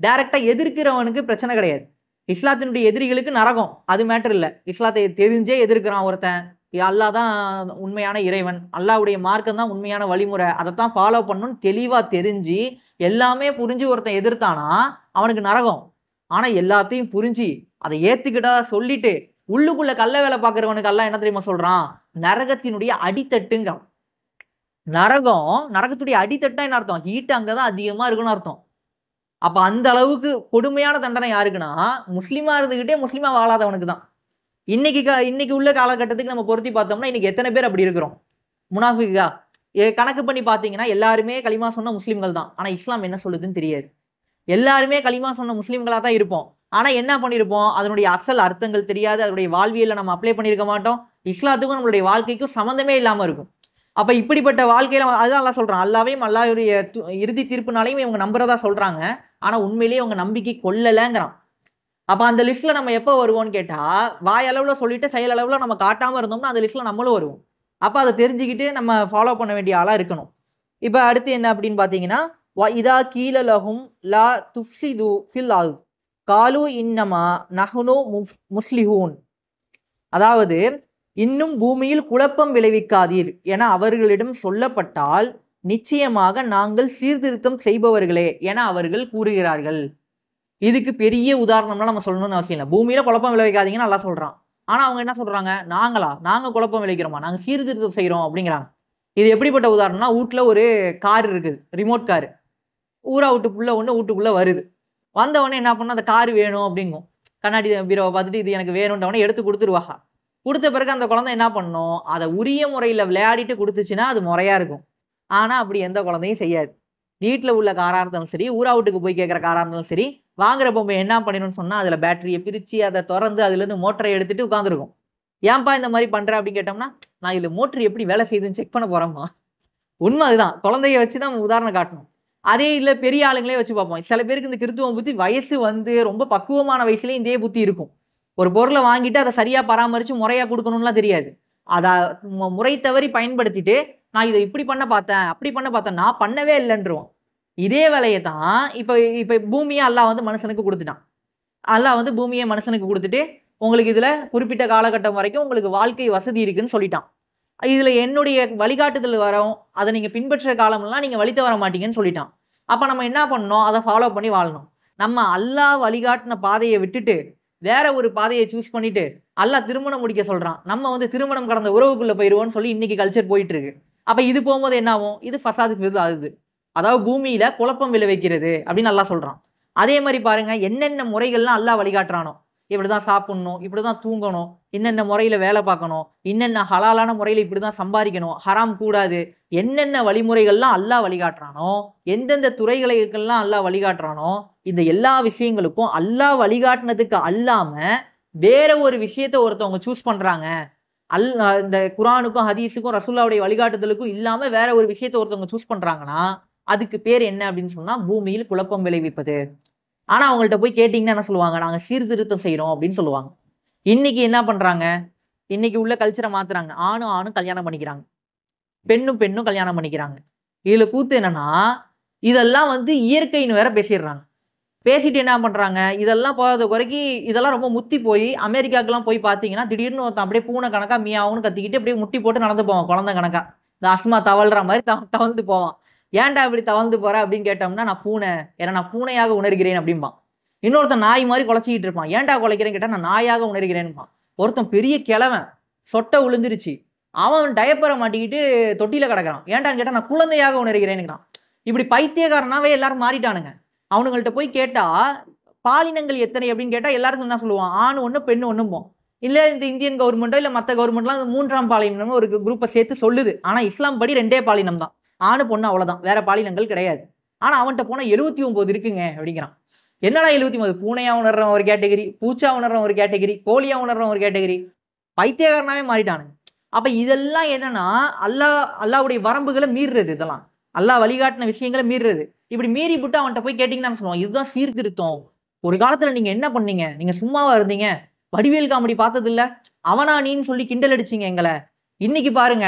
டைரக்டா எதிர்க்கிறவனுக்கு பிரச்சனை கிடையாது. இஸ்லாத்தினுடைய எதிரிகளுக்கு நரகம், அது மேட்டர் இல்லை. இஸ்லாத்தை தெரிஞ்சே எதிர்க்கிறான் ஒருத்தன், அல்லாஹ் தான் உண்மையான இறைவன், அல்லாஹ்வுடைய மார்க்கம் தான் உண்மையான வழிமுறை, அதைத்தான் ஃபாலோ பண்ணணும்னு தெளிவா தெரிஞ்சு எல்லாமே புரிஞ்சு ஒருத்தன் எதிர்த்தானா அவனுக்கு நரகம். ஆனா எல்லாத்தையும் புரிஞ்சு அதை ஏத்துக்கிட்டா சொல்லிட்டு உள்ளுக்குள்ள கள்ள வேலை பார்க்கிறவனுக்கு அல்லாஹ் என்ன தெரியுமா சொல்றான், நரகத்தினுடைய அடித்தட்டுங்க. நரகத்துடைய அடித்தட்டா என்ன அர்த்தம், ஹீட் அங்கதான் அதிகமா இருக்குன்னு அர்த்தம். அப்ப அந்த அளவுக்கு கொடுமையான தண்டனை யாருக்குன்னா, முஸ்லிமா இருந்துகிட்டே முஸ்லிமா வாழாதவனுக்கு தான். இன்னைக்கு உள்ள காலகட்டத்துக்கு நம்ம பொருத்தி பார்த்தோம்னா இன்னைக்கு எத்தனை பேர் அப்படி இருக்கிறோம், முனாஃபிக்கா? கணக்கு பண்ணி பார்த்தீங்கன்னா எல்லாருமே களிமா சொன்ன முஸ்லிம்கள் தான். ஆனா இஸ்லாம் என்ன சொல்லுதுன்னு தெரியாது. எல்லாருமே களிமா சொன்ன முஸ்லிம்களா தான் இருப்போம். ஆனா என்ன பண்ணியிருப்போம், அதனுடைய அசல் அர்த்தங்கள் தெரியாது, அதனுடைய வாழ்வியல்ல நம்ம அப்ளை பண்ணியிருக்க மாட்டோம். இஸ்லாத்துக்கும் நம்மளுடைய வாழ்க்கைக்கும் சம்மந்தமே இல்லாம இருக்கும். அப்ப இப்படிப்பட்ட வாழ்க்கையில அதுதான் அல்லாஹ் சொல்றான், அல்லாவையும் அல்லாஹ்வுடைய இறுதி தீர்ப்புனாலையும் இவங்க நம்புறதா சொல்றாங்க. ஆனா உண்மையிலேயே அவங்க நம்பிக்கை கொள்ளலங்கிறான். அப்ப அந்த லிஸ்ட்ல நம்ம எப்ப வருவோம்னு கேட்டா, வாய் அளவுல சொல்லிட்டு செயல் அளவுல நம்ம காட்டாம இருந்தோம்னா அந்த லிஸ்ட்ல நம்மளும் வருவோம். அப்ப அதை தெரிஞ்சுக்கிட்டு நம்ம ஃபாலோ பண்ண வேண்டிய ஆளா இருக்கணும். இப்ப அடுத்து என்ன அப்படின்னு பாத்தீங்கன்னா, இதா கீல லஹும் லா துஃப்ஸிது ஃபில் அர்த் காலு இன்னமா நஹ்னு முஸ்லிஹூன். அதாவது இன்னும் பூமியில் குழப்பம் விளைவிக்காதீர் என அவர்களிடம் சொல்லப்பட்டால் நிச்சயமாக நாங்கள் சீர்திருத்தம் செய்பவர்களே என அவர்கள் கூறுகிறார்கள். இதுக்கு பெரிய உதாரணம்லாம் நம்ம சொல்லணும்னு அவசியம் இல்லை. பூமியில குழப்பம் விளைவிக்காதீங்கன்னு நல்லா சொல்றான். ஆனா அவங்க என்ன சொல்றாங்க, நாங்க குழப்பம் விளைவிக்கிறோமா, நாங்க சீர்திருத்தம் செய்யறோம் அப்படிங்கிறாங்க. இது எப்படிப்பட்ட உதாரணம்னா, வீட்டுல ஒரு கார் இருக்குது, ரிமோட் கார். ஊரா வீட்டுக்குள்ள ஒண்ணு வீட்டுக்குள்ள வருது. வந்த உடனே என்ன பண்ண, அந்த கார் வேணும் அப்படிங்கும். கண்ணாடி பீரோவை பார்த்துட்டு இது எனக்கு வேணும்ன்றவனே எடுத்து கொடுத்துருவாங்க. கொடுத்த பிறகு அந்த குழந்தை என்ன பண்ணும், அதை உரிய முறையில விளையாடிட்டு கொடுத்துச்சுன்னா அது முறையா இருக்கும். ஆனா அப்படி எந்த குழந்தையும் செய்யாது. வீட்டுல உள்ள காரா இருந்தாலும் சரி, ஊரா வீட்டுக்கு போய் கேட்கிற காரா இருந்தாலும் சரி, வாங்குற பொம்மை என்ன பண்ணிடணும்னு சொன்னா அதுல பேட்டரியை பிரிச்சு அதை திறந்து அதுல இருந்து மோட்டரை எடுத்துட்டு உட்காந்துருக்கும். ஏன்பா இந்த மாதிரி பண்ற அப்படின்னு கேட்டோம்னா, நான் இதுல மோட்டர் எப்படி வேலை செய்யுதுன்னு செக் பண்ண போறேம்மா. உண்மை அதுதான், குழந்தைய வச்சுதான் உதாரணம் காட்டணும். அதே இல்ல பெரிய ஆளுங்களே வச்சு பார்ப்போம். சில பேருக்கு இந்த கிறித்துவம் புத்தி வயசு வந்து ரொம்ப பக்குவமான வயசுலயே இதே புத்தி இருக்கும். ஒரு பொருளை வாங்கிட்டு அதை சரியா பராமரிச்சு முறையா கொடுக்கணும்லாம் தெரியாது. அதை முறை தவறி பயன்படுத்திட்டு நான் இதை இப்படி பண்ண பார்த்தேன் அப்படி பண்ண பார்த்தேன், நான் பண்ணவே இல்லைன்றோம். இதே வேலையை தான் இப்ப பூமியை அல்லாஹ் வந்து மனுஷனுக்கு கொடுத்துட்டான். அல்லாஹ் வந்து பூமியை மனுஷனுக்கு கொடுத்துட்டு உங்களுக்கு இதுல குறிப்பிட்ட காலகட்டம் வரைக்கும் உங்களுக்கு வாழ்க்கை வசதி இருக்குன்னு சொல்லிட்டான். இதுல என்னுடைய வழிகாட்டுதல் வரும், அதை நீங்க பின்பற்ற காலம்லாம் நீங்க வழி தவற மாட்டீங்கன்னு சொல்லிட்டான். அப்ப நம்ம என்ன பண்ணணும், அதை ஃபாலோ பண்ணி வாழணும். நம்ம அல்லாஹ் வழிகாட்டின பாதையை விட்டுட்டு வேற ஒரு பாதையை சூஸ் பண்ணிட்டு அல்லாஹ் திருமணம் முடிக்க சொல்றான். நம்ம வந்து திருமணம் கடந்த உறவுக்குள்ள போயிருவோம்னு சொல்லி இன்னைக்கு கல்ச்சர் போயிட்டு இருக்கு. அப்ப இது போகும்போது என்ன ஆகும், இது ஃபசாது ஃபிது ஆகுது. அதாவது பூமியில குழப்பம் விளைவிக்கிறது அப்படின்னு அல்லாஹ் சொல்றான். அதே மாதிரி பாருங்க, என்னென்ன முறைகள்லாம் அல்லாஹ் வழிகாட்டுறானோ, இப்படிதான் சாப்பிடணும், இப்படிதான் தூங்கணும், இன்னென்ன முறையில வேலை பார்க்கணும், இன்னென்ன ஹலாலான முறையில இப்படிதான் சம்பாதிக்கணும், ஹராம் கூடாது, என்னென்ன வழிமுறைகள்லாம் அல்லாஹ் வழிகாட்டுறானோ, எந்தெந்த துறைகளுக்கெல்லாம் அல்லாஹ் வழிகாட்டுறானோ, இந்த எல்லா விஷயங்களுக்கும் அல்லாஹ் வழிகாட்டினதுக்கு அல்லாம வேற ஒரு விஷயத்த ஒருத்தவங்க சூஸ் பண்றாங்க. இந்த குரானுக்கும் ஹதீஸுக்கும் ரசூலுல்லாஹ்வுடைய வழிகாட்டுதலுக்கும் இல்லாம வேற ஒரு விஷயத்த ஒருத்தவங்க சூஸ் பண்றாங்கன்னா அதுக்கு பேர் என்ன அப்படின்னு சொன்னா பூமியில் குழப்பம் விளைவிப்பது. ஆனா அவங்கள்ட்ட போய் கேட்டீங்கன்னா என்ன சொல்லுவாங்க, நாங்க சீர்திருத்தம் செய்யறோம் அப்படின்னு சொல்லுவாங்க. இன்னைக்கு என்ன பண்றாங்க, இன்னைக்கு உள்ள கல்ச்சரை மாத்துறாங்க. ஆணும் கல்யாணம் பண்ணிக்கிறாங்க, பெண்ணும் கல்யாணம் பண்ணிக்கிறாங்க. இதுல கூத்து என்னன்னா, இதெல்லாம் வந்து இயற்கைன்னு வேற பேசிடுறாங்க. பேசிட்டு என்ன பண்றாங்க, இதெல்லாம் போகாத குறைக்கு இதெல்லாம் ரொம்ப முத்தி போய் அமெரிக்காக்கெல்லாம் போய் பார்த்தீங்கன்னா திடீர்னு ஒருத்தன் அப்படியே பூனை கணக்கா மியாவுன்னு கத்திக்கிட்டு அப்படியே முட்டி போட்டு நடந்து போவான், குழந்தை கணக்கா. இந்த அஸ்மா தவழ்ற மாதிரி தவழ்ந்து போவான். ஏன்டா இப்படி தவழ்ந்து போற அப்படின்னு கேட்டோம்னா, நான் பூனை, ஏன்னா நான் பூனையாக உணர்கிறேன் அப்படிம்பான். இன்னொருத்தன் நாய் மாதிரி குலைச்சிக்கிட்டு இருப்பான். ஏன்டா குலைக்கிறேன்னு கேட்டா, நான் நாயாக உணர்கிறேன்பான். ஒருத்தன் பெரிய கிழவன், சொட்டை விழுந்துருச்சு, அவன் டயப்பரை மாட்டிக்கிட்டு தொட்டியில கிடக்குறான். ஏன்டான்னு கேட்டா, நான் குழந்தையாக உணர்கிறேன்னுங்கிறான். இப்படி பைத்தியக்காரனாவே எல்லாரும் மாறிட்டானுங்க. அவனுங்கள்ட்ட போய் கேட்டா, பாலினங்கள் எத்தனை அப்படின்னு கேட்டா எல்லாரும் என்ன சொல்லுவான், ஆண் ஒண்ணு பெண்ணு ஒண்ணும்போம். இல்ல இந்த இந்தியன் கவர்மெண்ட்டோ இல்ல மத்த கவர்மெண்ட்லாம் 3ஆம் பாலினம்னு ஒரு குரூப்பை சேர்த்து சொல்லுது. ஆனா இஸ்லாம் படி 2 பாலினம் தான். ஆணு பொண்ணு அவ்வளவுதான், வேற பாலினங்கள் கிடையாது. ஆனா அவன்கிட்ட போனா 79 இருக்குங்க அப்படிங்கிறான். என்னடா 79? பூனையா உணர்றவன் ஒரு கேட்டகரி, பூச்சா உணர்றவன் ஒரு கேட்டகரி, கோழியா உணர்றவன் ஒரு கேட்டகரி, பைத்தியக்காரனாவே மாறிட்டானுங்க. அப்ப இதெல்லாம் என்னன்னா அல்லாஹ்வுடைய வரம்புகளை மீறுறது. இதெல்லாம் அல்லாஹ் வழிகாட்டின விஷயங்களை மீறுறது. இப்படி மீறி விட்டு அவன்கிட்ட போய் கேட்டீங்கன்னா சொல்லுவான், இதுதான் சீர்திருத்தம். ஒரு காலத்துல நீங்க என்ன பண்ணீங்க, நீங்க சும்மாவா இருந்தீங்க, வடிவேல் காமெடி பார்த்தது இல்ல, அவனா நீன்னு சொல்லி கிண்டல் அடிச்சீங்க எங்களை, இன்னைக்கு பாருங்க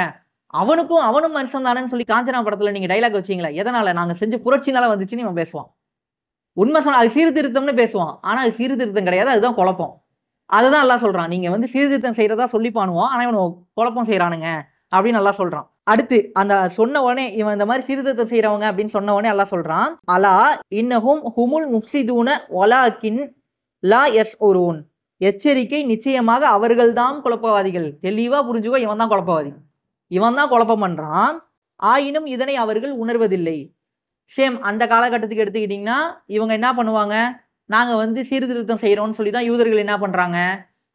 அவனும் மனுஷன் தானேன்னு சொல்லி காஞ்சனா படத்துல நீங்க டைலாக் வச்சீங்களா, எதனால, நாங்க செஞ்ச புரட்சினால வந்துச்சுன்னு இவன் பேசுவான். உண்மை சொன்னா அது சீர்திருத்தம்னு பேசுவான். ஆனா அது சீர்திருத்தம் கிடையாது, அதுதான் குழப்பம். அதுதான் அல்லாஹ் சொல்றான், நீங்க வந்து சீர்திருத்தம் செய்யறதா சொல்லி பண்ணுவான், ஆனா இவன் குழப்பம் செய்யறானுங்க அப்படின்னு அல்லாஹ் சொல்றான். அடுத்து அந்த சொன்ன உடனே இவன் இந்த மாதிரி சீர்திருத்தம் செய்யறவங்க அப்படின்னு சொன்ன உடனே அல்லாஹ் சொல்றான், அலா இன்னஹும் ஹுமுல் முஃப்ஸிதூன வலாக்கின் லா யஸ்உரூன், எச்சரிக்கை, நிச்சயமாக அவர்கள்தான் குழப்பவாதிகள். தெளிவா புரிஞ்சுக்கோ, இவன் தான் குழப்பவாதி, இவன் தான் குழப்பம் பண்றான். ஆயினும் இதனை அவர்கள் உணர்வதில்லை. சேம் அந்த காலகட்டத்துக்கு எடுத்துக்கிட்டிங்கன்னா இவங்க என்ன பண்ணுவாங்க, நாங்க வந்து சீர்திருத்தம் செய்யறோம்னு சொல்லி தான் யூதர்கள் என்ன பண்றாங்க,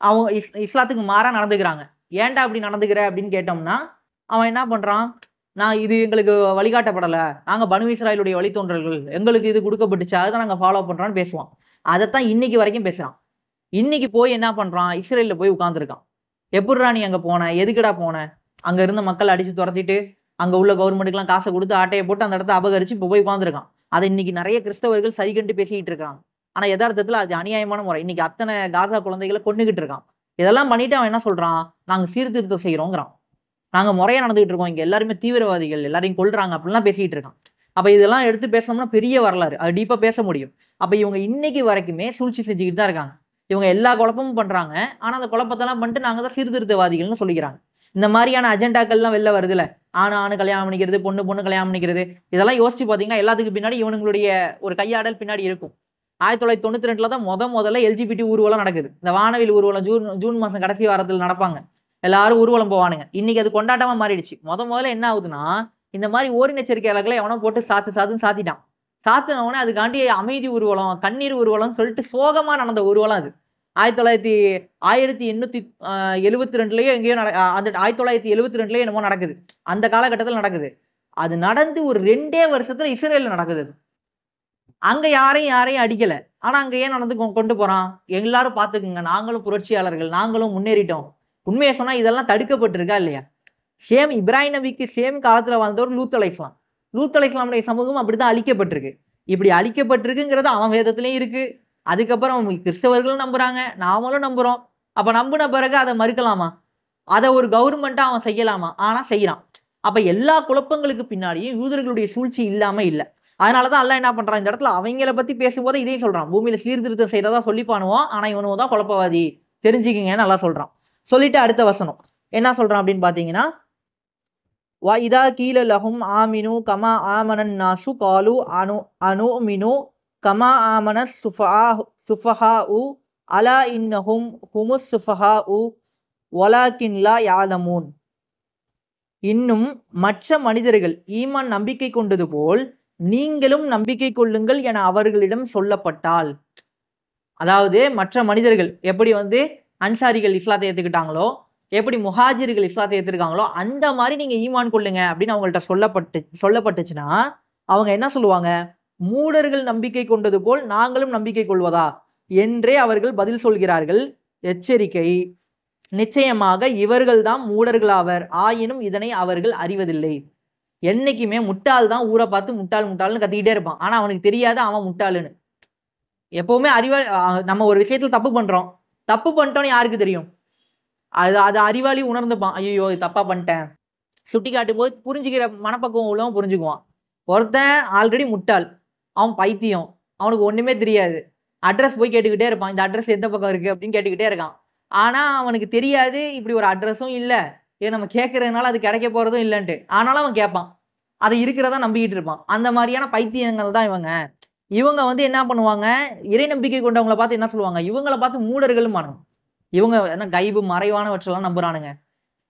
அவங்க இஸ்லாத்துக்கு மாறா நடந்துக்கிறாங்க. ஏன்டா அப்படி நடந்துக்கிற அப்படின்னு கேட்டோம்னா, அவன் என்ன பண்றான், நான் இது எங்களுக்கு வழிகாட்டப்படல, நாங்க பனு இஸ்ராயலுடைய வழித்தோன்றல்கள், எங்களுக்கு இது கொடுக்கப்பட்டுச்சு, அதுதான் நாங்க ஃபாலோ பண்றோம்னு பேசுவான். அதைத்தான் இன்னைக்கு வரைக்கும் பேசுறான். இன்னைக்கு போய் என்ன பண்றான், இஸ்ரேல்ல போய் உட்கார்ந்துருக்கான். எப்படிடா நீ அங்க போன, எதுக்குடா போன, அங்க இருந்த மக்கள் அடிச்சு துரத்திட்டு அங்க உள்ள கவர்மெண்ட்டுக்குலாம் காசை கொடுத்து ஆட்டையை போட்டு அந்த இடத்த அபகரிச்சு இப்போ போய் உட்காந்துருக்கான். அதை இன்னைக்கு நிறைய கிறிஸ்தவர்கள் சரி கண்டு பேசிக்கிட்டு இருக்காங்க. ஆனா யதார்த்தத்துல அது அநியாயமான முறை. இன்னைக்கு அத்தனை காசா குழந்தைகளை கொண்டுகிட்டு இருக்கான். இதெல்லாம் பண்ணிட்டு அவன் என்ன சொல்றான், நாங்க சீர்திருத்தம் செய்யறோங்கிறான், நாங்க முறையா நடந்துகிட்டு இருக்கோம், இங்க எல்லாருமே தீவிரவாதிகள், எல்லாரையும் கொல்றாங்க அப்படிலாம் பேசிக்கிட்டு இருக்கான். அப்ப இதெல்லாம் எடுத்து பேசணும்னா பெரிய வரலாறு, அது டீப்பா பேச முடியும். அப்ப இவங்க இன்னைக்கு வரைக்குமே சூழ்ச்சி செஞ்சுக்கிட்டு தான் இருக்காங்க. இவங்க எல்லா குழப்பமும் பண்றாங்க. ஆனா அந்த குழப்பத்தெல்லாம் பண்ணிட்டு நாங்க தான் சீர்திருத்தவாதிகள்னு சொல்லிக்கிறாங்க. இந்த மாதிரியான அஜெண்டாக்கள்லாம் வெளில வருதுல, ஆணு கல்யாணம் பண்ணிக்கிறது, பொண்ணு கல்யாணம் பண்ணிக்கிறது, இதெல்லாம் யோசிச்சு பார்த்தீங்கன்னா எல்லாத்துக்கு பின்னாடி இவனுங்களுடைய ஒரு கையாடல் பின்னாடி இருக்கும். 1992ல தான் முதல்ல எல்ஜிபிடி ஊர்வலம் நடக்குது. இந்த வானவில் ஊர்வலம் ஜூன் மாசம் கடைசி வாரத்தில் நடப்பாங்க. எல்லாரும் ஊர்வலம் போவானுங்க. இன்னைக்கு அது கொண்டாட்டமா மாறிடுச்சு. முதல்ல என்ன ஆகுதுன்னா, இந்த மாதிரி ஓரின சேர்க்கையாளர்களை எவனோ போட்டு சாத்துன்னு சாத்திட்டான். சாத்துனவனே அதுக்காண்டி அமைதி ஊர்வலம், கண்ணீர் ஊர்வலம் சொல்லிட்டு சோகமா நடந்த ஊர்வலம் அது. 1872லயோ எங்கேயோ அந்த 1972லயோ என்னமோ நடக்குது. அந்த காலகட்டத்தில் நடக்குது. அது நடந்து ஒரு 2 வருஷத்துல இஸ்ரேல்ல நடக்குது. அங்க யாரையும் அடிக்கல. ஆனா அங்க ஏன் நடந்து கொண்டு போறான், எல்லாரும் பாத்துக்குங்க, நாங்களும் புரட்சியாளர்கள், நாங்களும் முன்னேறிட்டோம். உண்மையை சொன்னா இதெல்லாம் தடுக்கப்பட்டிருக்கா இல்லையா? சேம் இப்ராஹிம் நபிக்கு சேம் காலத்துல வாழ்ந்தவர் லூத் அலைஹிஸ்ஸலாம். லூத் அலைஹிஸ்ஸலாமுடைய சமூகம் அப்படிதான் அழிக்கப்பட்டிருக்கு. இப்படி அழிக்கப்பட்டிருக்குங்கிறது அவன் வேதத்திலயும் இருக்கு. அதுக்கப்புறம் கிறிஸ்தவர்களும் நம்புறாங்க, நாமளும் நம்புறோம். அப்ப நம்பின பிறகு அதை மறுக்கலாமா? அதை ஒரு கவர்மெண்ட்டா அவன் செய்யலாமா? ஆனா செய்யறான். அப்ப எல்லா குழப்பங்களுக்கு பின்னாடியும் யூதர்களுடைய சூழ்ச்சி இல்லாம இல்ல. அதனாலதான் அல்லாஹ் என்ன பண்றான், இந்த இடத்துல அவங்கள பத்தி பேசும்போது இதையும் சொல்றான், பூமியில சீர்திருத்தம் செய்யறதா சொல்லி பண்ணுவான், ஆனா இவனும் தான் குழப்பவாதி, தெரிஞ்சுக்கிங்கன்னு நல்லா சொல்றான். சொல்லிட்டு அடுத்த வசனம் என்ன சொல்றான் அப்படின்னு பாத்தீங்கன்னா, வ இதா கீல லஹும் ஆமினு கமா ஆமனன் நாசு காலு அனுமினு கமா ஆமனஸ் சுஃபஹாஉ அலா இன்னஹும் ஹுமுஸ் சுஃபஹாஉ வலாக்கின் லா யாலமூன். இன்னும் மற்ற மனிதர்கள் ஈமான் நம்பிக்கை கொண்டது போல் நீங்களும் நம்பிக்கை கொள்ளுங்கள் என அவர்களிடம் சொல்லப்பட்டால், அதாவது மற்ற மனிதர்கள் எப்படி வந்து அன்சாரிகள் இஸ்லாத்தை ஏத்துக்கிட்டாங்களோ, எப்படி முஹாஜிர்கள் இஸ்லாத்தை ஏத்துருக்காங்களோ, அந்த மாதிரி நீங்க ஈமான் கொள்ளுங்க அப்படின்னு அவங்கள்ட்ட சொல்லப்பட்டுச்சுன்னா அவங்க என்ன சொல்லுவாங்க, மூடர்கள் நம்பிக்கை கொண்டது போல் நாங்களும் நம்பிக்கை கொள்வதா என்றே அவர்கள் பதில் சொல்கிறார்கள். எச்சரிக்கை, நிச்சயமாக இவர்கள் தான் மூடர்களாவர், ஆயினும் இதனை அவர்கள் அறிவதில்லை. என்னைக்குமே முட்டாள் தான் ஊரை பார்த்து முட்டாள்னு கத்திக்கிட்டே இருப்பான். ஆனா அவனுக்கு தெரியாது அவன் முட்டாளுன்னு. எப்பவுமே நம்ம ஒரு விஷயத்துல தப்பு பண்ணிட்டோம்னு யாருக்கு தெரியும்? அது அறிவாளி உணர்ந்துப்பான், ஐயோ இது தப்பா பண்ணிட்டேன், சுட்டி காட்டும் போது புரிஞ்சுக்கிற மனப்பக்குவம் உள்ளவன் புரிஞ்சுக்குவான். ஒருத்தன் ஆல்ரெடி முட்டாள், அவன் பைத்தியம், அவனுக்கு ஒண்ணுமே தெரியாது, அட்ரஸ் போய் கேட்டுக்கிட்டே இருப்பான், இந்த அட்ரஸ் எந்த பக்கம் இருக்கு அப்படின்னு கேட்டுக்கிட்டே இருக்கான். ஆனா அவனுக்கு தெரியாது இப்படி ஒரு அட்ரஸும் இல்லை, இது நம்ம கேட்கறதுனால அது கிடைக்க போறதும் இல்லைன்ட்டு. ஆனாலும் அவன் கேட்பான். அதை இருக்கிறதா நம்பிக்கிட்டு இருப்பான். அந்த மாதிரியான பைத்தியங்கள் தான் இவங்க. இவங்க வந்து என்ன பண்ணுவாங்க, இறை நம்பிக்கை கொண்டவங்கள பார்த்து என்ன சொல்லுவாங்க, இவங்கள பார்த்து மூடர்களும்பானுங்க. இவங்க என்ன கைபு மறைவானவற்றெல்லாம் நம்புறானுங்க.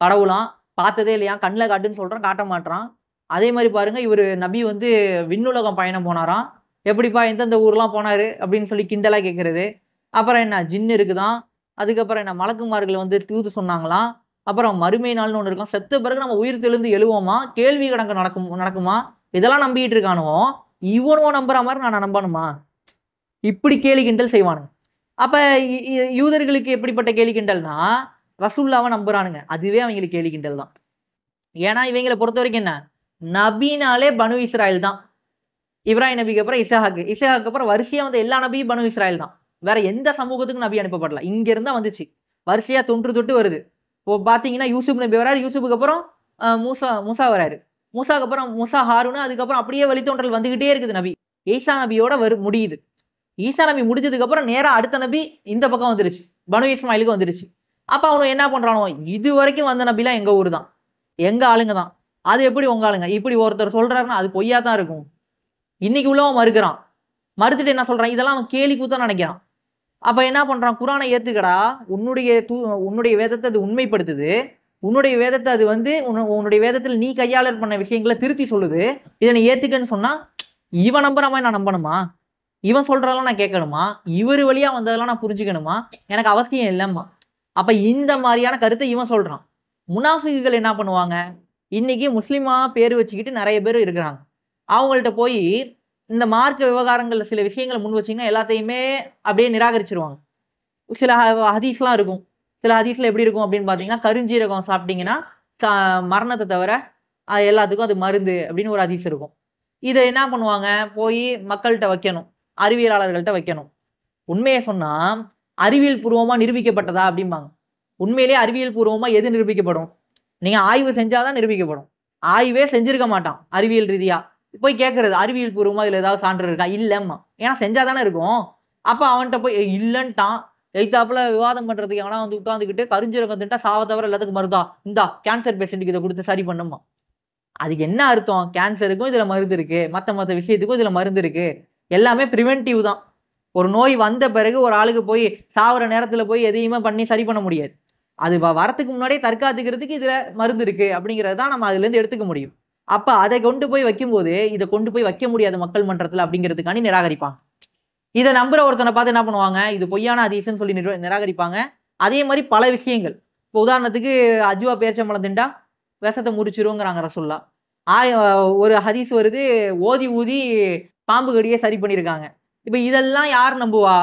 கடவுளாம் பார்த்ததே இல்லையாம், கண்ல காட்டுன்னு சொல்றான், காட்ட மாட்றான். அதே மாரி பாருங்க, இவரு நபி வந்து விண்ணுலகம் பயணம் போனாராம். எப்படிப்பா எந்தெந்த ஊர்லாம் போனாரு அப்படின்னு சொல்லி கிண்டலா கேட்கறது. அப்புறம் என்ன ஜின் இருக்குதாம். அதுக்கப்புறம் என்ன மலக்குமார்கள் வந்து தூது சொன்னாங்களாம். அப்புறம் மறுமை நாள்னு ஒண்ணு இருக்காம். செத்த பிறகு நம்ம உயிர் தெழுந்து எழுவோமா, கேள்வி கணக்கு நடக்குமா, இதெல்லாம் நம்பிக்கிட்டு இருக்கானுவோ. இவனுவோ நம்புற மாரி நான் நம்பணுமா? இப்படி கேலி கிண்டல் செய்வானுங்க. அப்ப இ இ யூதர்களுக்கு எப்படிப்பட்ட கேலி கிண்டல்னா, ரசூலுல்லாவ நம்புறானுங்க. அதுவே அவங்களுக்கு கேலி கிண்டல் தான். ஏன்னா இவைங்கள பொறுத்தவரைக்கும் என்ன, நபினாலே பனு இஸ்ராயேல் தான். இப்ராஹிம் நபிக்கு அப்புறம் இஸ்ஹாக்கு. இஸ்ஹாக்கு அப்புறம் வரிசையா வந்த எல்லா நபியும் பனு இஸ்ராயேல் தான். வேற எந்த சமூகத்துக்கும் நபி அனுப்பப்படல. இங்க இருந்து தான் வந்துச்சு. வரிசையா தொன்று தொட்டு வருது. இப்போ பார்த்தீங்கன்னா, யூசுப் நபி வராரு. யூசுஃபுக்கு அப்புறம் மூசா வராரு. மூசாக்கு அப்புறம் மூசா, ஹாரூன், அதுக்கப்புறம் அப்படியே வழித்தோன்றல் வந்துகிட்டே இருக்குது நபி. ஈசா நபியோட முடியுது. ஈசா நபி முடிஞ்சதுக்கு அப்புறம் நேரா அடுத்த நபி இந்த பக்கம் வந்துருச்சு. பனு இஸ்மாயிலுக்கு வந்துருச்சு. அப்ப அவனுங்க என்ன பண்றானோ, இதுவரைக்கும் வந்த நபிலாம் எங்க ஊரு தான். எங்க ஆளுங்க தான். அது எப்படி உங்க ஆளுங்க? இப்படி ஒருத்தர் சொல்றாருன்னா அது பொய்யா தான் இருக்கும். இன்னைக்கு உள்ளவன் மறுக்கிறான். மறுத்துட்டு என்ன சொல்றான்? இதெல்லாம் அவன் கேலி கூத்தா நினைக்கிறான். அப்ப என்ன பண்றான்? குர்ஆனை ஏத்துக்கடா. உன்னுடைய வேதத்தை அது உண்மைப்படுத்துது. உன்னுடைய வேதத்தை அது வந்து உன்னுடைய வேதத்தில் நீ கையாளர் பண்ண விஷயங்கள திருத்தி சொல்லுது. இத நீ ஏத்துக்கன்னு சொன்னா, இவன் நம்புற மாரி நான் நம்பணுமா? இவன் சொல்றதெல்லாம் நான் கேட்கணுமா? இவரு வழியா வந்ததெல்லாம் நான் புரிஞ்சுக்கணுமா? எனக்கு அவசியம் இல்லம்மா. அப்ப இந்த மாரியான கருத்தை இவன் சொல்றான். முனாஃபிக்குகள் என்ன பண்ணுவாங்க? இன்னைக்கு முஸ்லிமா பேரு வச்சுக்கிட்டு நெறைய பேர் இருக்கிறாங்க. அவங்கள்ட்ட போயி இந்த மார்க்க விவகாரங்கள்ல சில விஷயங்கள முன் வச்சீங்கன்னா, எல்லாத்தையுமே அப்படியே நிராகரிச்சுருவாங்க. சில ஹதீஸ்லாம் இருக்கும். சில ஹதீஸ்ல எப்படி இருக்கும் அப்படின்னு பார்த்தீங்கன்னா, கருஞ்சீரகம் சாப்பிட்டீங்கன்னா, மரணத்த தவிர எல்லாத்துக்கும் அது மருந்து அப்படின்னு ஒரு ஹதீஸ் இருக்கும். இத என்ன பண்ணுவாங்க? போயி மக்கள்ட்ட வைக்கணும். அறிவியலாளர்கள்ட்ட வைக்கணும். உண்மைய சொன்னா, அறிவியல் பூர்வமா நிரூபிக்கப்பட்டதா அப்படிம்பாங்க. உண்மையிலேயே அறிவியல் பூர்வமா எது நிரூபிக்கப்படும்? நீங்க ஆய்வு செஞ்சா தான் நிரூபிக்கப்படும். ஆய்வே செஞ்சிருக்க மாட்டான், அறிவியல் ரீதியா. போய் கேட்கறது, அறிவியல் பூர்வமா இதுல ஏதாவது சான்று இருக்கா? இல்லம்பான். ஏன்னா செஞ்சா தானே இருக்கும். அப்ப அவன்ட்ட போய் இல்லன்ட்டான். எய்த்தாப்புல விவாதம் பண்றதுக்கு எவனா வந்து உட்கார்ந்துகிட்டு கருஞ்சீரகம் தின்ட்டா சாவ தவிர எல்லாத்துக்கும் மருந்தா? இந்தா கேன்சர் பேஷண்ட்க்கு இத குடுத்து சரி பண்ணும்பான். அதுக்கு என்ன அர்த்தம்? கேன்சருக்கும் இதுல மருந்து இருக்கு. மத்த விஷயத்துக்கும் இதுல மருந்து இருக்கு. எல்லாமே பிரிவென்டிவ் தான். ஒரு நோய் வந்த பிறகு ஒரு ஆளுக்கு போய் சாவுற நேரத்துல போய் எதையுமே பண்ணி சரி பண்ண முடியாது. அது வரத்துக்கு முன்னாடியே தற்காத்துக்கிறதுக்கு இதுல மருந்து இருக்கு அப்படிங்கிறது தான் நம்ம அதுலேருந்து எடுத்துக்க முடியும். அப்ப அதை கொண்டு போய் வைக்கும்போது, இத கொண்டு போய் வைக்க முடியாது மக்கள் மன்றத்துல அப்படிங்கிறதுக்காண்டி நிராகரிப்பாங்க. இத நம்புற ஒருத்தனை பார்த்து என்ன பண்ணுவாங்க? இது பொய்யான ஹதீஸ்ன்னு சொல்லி நிராகரிப்பாங்க. அதே மாரி பல விஷயங்கள். இப்போ உதாரணத்துக்கு அஜ்வா பேரிச்சம்பழம் திண்டா விஷத்த முறிச்சிருங்கிறாங்க ரசூலுல்லாஹ். ஒரு ஹதீஸ் வருது, ஓதி ஊதி பாம்பு கடியே சரி பண்ணியிருக்காங்க. இப்ப இதெல்லாம் யார் நம்புவா?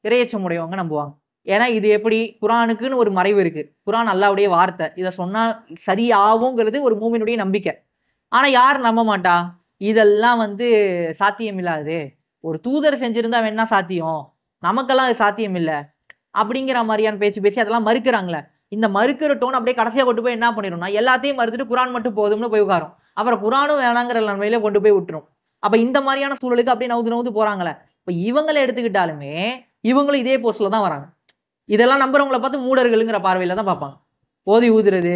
இறையச்சம் உடையவங்க நம்புவாங்க. ஏன்னா இது எப்படி? குர்ஆனுக்குன்னு ஒரு மறைவு இருக்கு. குர்ஆன் அல்லாஹ்வுடைய வார்த்தை. இத சொன்னா சரியாகுங்கிறது ஒரு மூமினுடைய நம்பிக்கை. ஆனா யார் நம்ப மாட்டா? இதெல்லாம் வந்து சாத்தியம் இல்லாதது. ஒரு தூதர் செஞ்சிருந்தா வேணா சாத்தியம். நமக்கெல்லாம் அது சாத்தியம் இல்ல. அப்படிங்கிற மாரியான பேச்சு பேசி அதெல்லாம் மறுக்கிறாங்கல்ல. இந்த மறுக்கிற டோன் அப்படியே கடைசியா கொண்டு போய் என்ன பண்ணிரும்னா, எல்லாத்தையும் மறுத்துட்டு குர்ஆன் மட்டும் போதும்னு போய் உட்காரும். அப்புறம் குர்ஆனும் வேணாங்கிற நிலைமையில கொண்டு போய் விட்டுரும். அப்ப இந்த மாரியான சூழலுக்கு அப்படியே நவுந்து நவுந்து போறாங்கல்ல. இப்ப இவங்கள எடுத்துக்கிட்டாலுமே, இவங்களும் இதே போஸ்ட்ல தான் வராங்க. இதெல்லாம் நம்புறவங்கள பார்த்து மூடர்களுங்கிற பார்வையில தான் பார்ப்பாங்க. ஓதி ஊதுறது,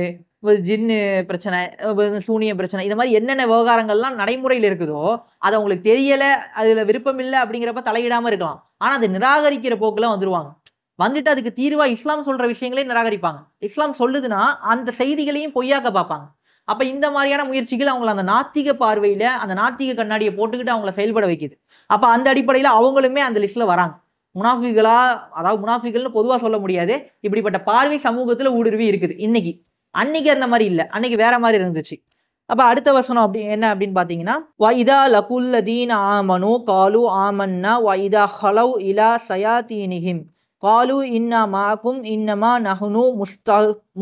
ஜின்னு பிரச்சனை, சூனிய பிரச்சனை, இந்த மாரி என்னென்ன விவகாரங்கள்லாம் நடைமுறையில இருக்குதோ, அது அவங்களுக்கு தெரியல, அதுல விருப்பம் இல்ல அப்படிங்கிறப்ப தலையிடாம இருக்கலாம். ஆனா அத நிராகரிக்கிற போக்குல வந்துருவாங்க. வந்துட்டு அதுக்கு தீர்வா இஸ்லாம் சொல்ற விஷயங்களையும் நிராகரிப்பாங்க. இஸ்லாம் சொல்லுதுன்னா, அந்த செய்திகளையும் பொய்யாக்க பார்ப்பாங்க. அப்ப இந்த மாரியான முயற்சிகள் அவங்கள அந்த நாத்திக பார்வையில, அந்த நாத்திக கண்ணாடிய போட்டுக்கிட்டு அவங்கள செயல்பட வைக்குது. அப்ப அந்த அடிப்படையில அவங்களுமே அந்த லிஸ்ட்ல வராங்க. முனாஃபிகளா, அதாவது முனாஃபிகள்னு பொதுவா சொல்ல முடியாது. இப்படிப்பட்ட பார்வை சமூகத்துல ஊடுருவி இருக்குது இன்னைக்கு. அன்னைக்கு அந்த மாரி இல்ல. அன்னைக்கு வேற மாரி இருந்துச்சு. அப்ப அடுத்த வசனம் என்ன அப்படின்னு பார்த்தீங்கன்னா, "வஇதா லகுல்லதீன ஆமனு காலு ஆமன்னா வஇதா ஹலவ் இலா ஷயாத்தீனிஹிம் காலு இன்னா மஅகும் இன்னமா நஹ்னு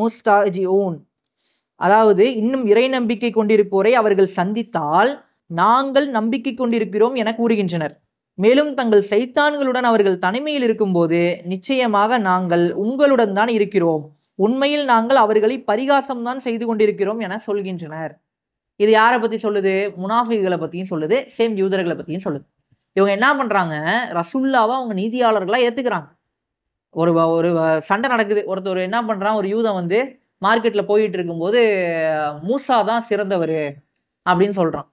முஸ்தஹ்ஜிஊன்." அதாவது இன்னும் இறை நம்பிக்கை கொண்டிருப்போரை அவர்கள் சந்தித்தால், நாங்கள் நம்பிக்கை கொண்டிருக்கிறோம் என கூறுகின்றனர். மேலும் தங்கள் சைத்தான்களுடன் அவர்கள் தனிமையில் இருக்கும்போது, நிச்சயமாக நாங்கள் உங்களுடன் தான் இருக்கிறோம். உண்மையில் நாங்கள் அவர்களை பரிகாசம் தான் செய்து கொண்டிருக்கிறோம் என சொல்கின்றனர். இது யார பத்தி சொல்லுது? முனாஃபிக்குகள பத்தியும் சொல்லுது. சேம் யூதர்கள பத்தியும் சொல்லுது. இவங்க என்ன பண்றாங்க? ரசூலுல்லாவ அவங்க நீதியாளர்களா ஏத்துக்கிறாங்க. ஒரு சண்டை நடக்குது. ஒருத்தர் என்ன பண்றான்? ஒரு யூதன் வந்து மார்க்கெட்ல போயிட்டு இருக்கும்போது, மூசா தான் சிறந்தவரு அப்படின்னு சொல்றான்.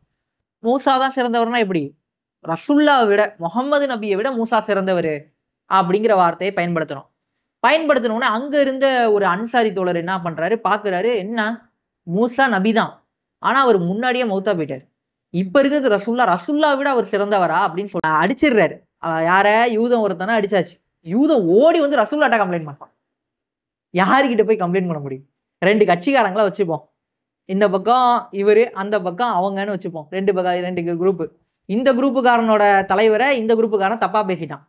மூசா தான் சிறந்தவர்னா எப்படி? ரசுல்லாவை விட, முகமது நபியை விட மூசா சிறந்தவர் அப்படிங்கிற வார்த்தையை பயன்படுத்துறோம். பயன்படுத்தினோடனே அங்க இருந்த ஒரு அன்சாரி தோழர் என்ன பண்றாரு, பார்க்குறாரு, என்ன மூசா நபி தான். ஆனா அவர் முன்னாடியே மௌத்தா போயிட்டாரு. இப்ப இருக்கிறது ரசூல்லா, ரசூல்லாவை விட அவர் சிறந்தவரா அப்படின்னு சொல்லி அடிச்சிடுறாரு. யார? யூதன் ஒருத்தனை அடிச்சாச்சு. யூதன் ஓடி வந்து ரசூல்லாட்ட கம்ப்ளைண்ட் பண்றான். யாருகிட்ட போய் கம்ப்ளைண்ட் பண்ண முடியும்? 2 கட்சிக்காரங்கள வச்சுப்போம். இந்த பக்கம் இவரு, அந்த பக்கம் அவங்கன்னு வச்சுப்போம். 2 குரூப். இந்த குரூப்புக்காரனோட தலைவரை இந்த குரூப்புக்காரன் தப்பா பேசிட்டான்.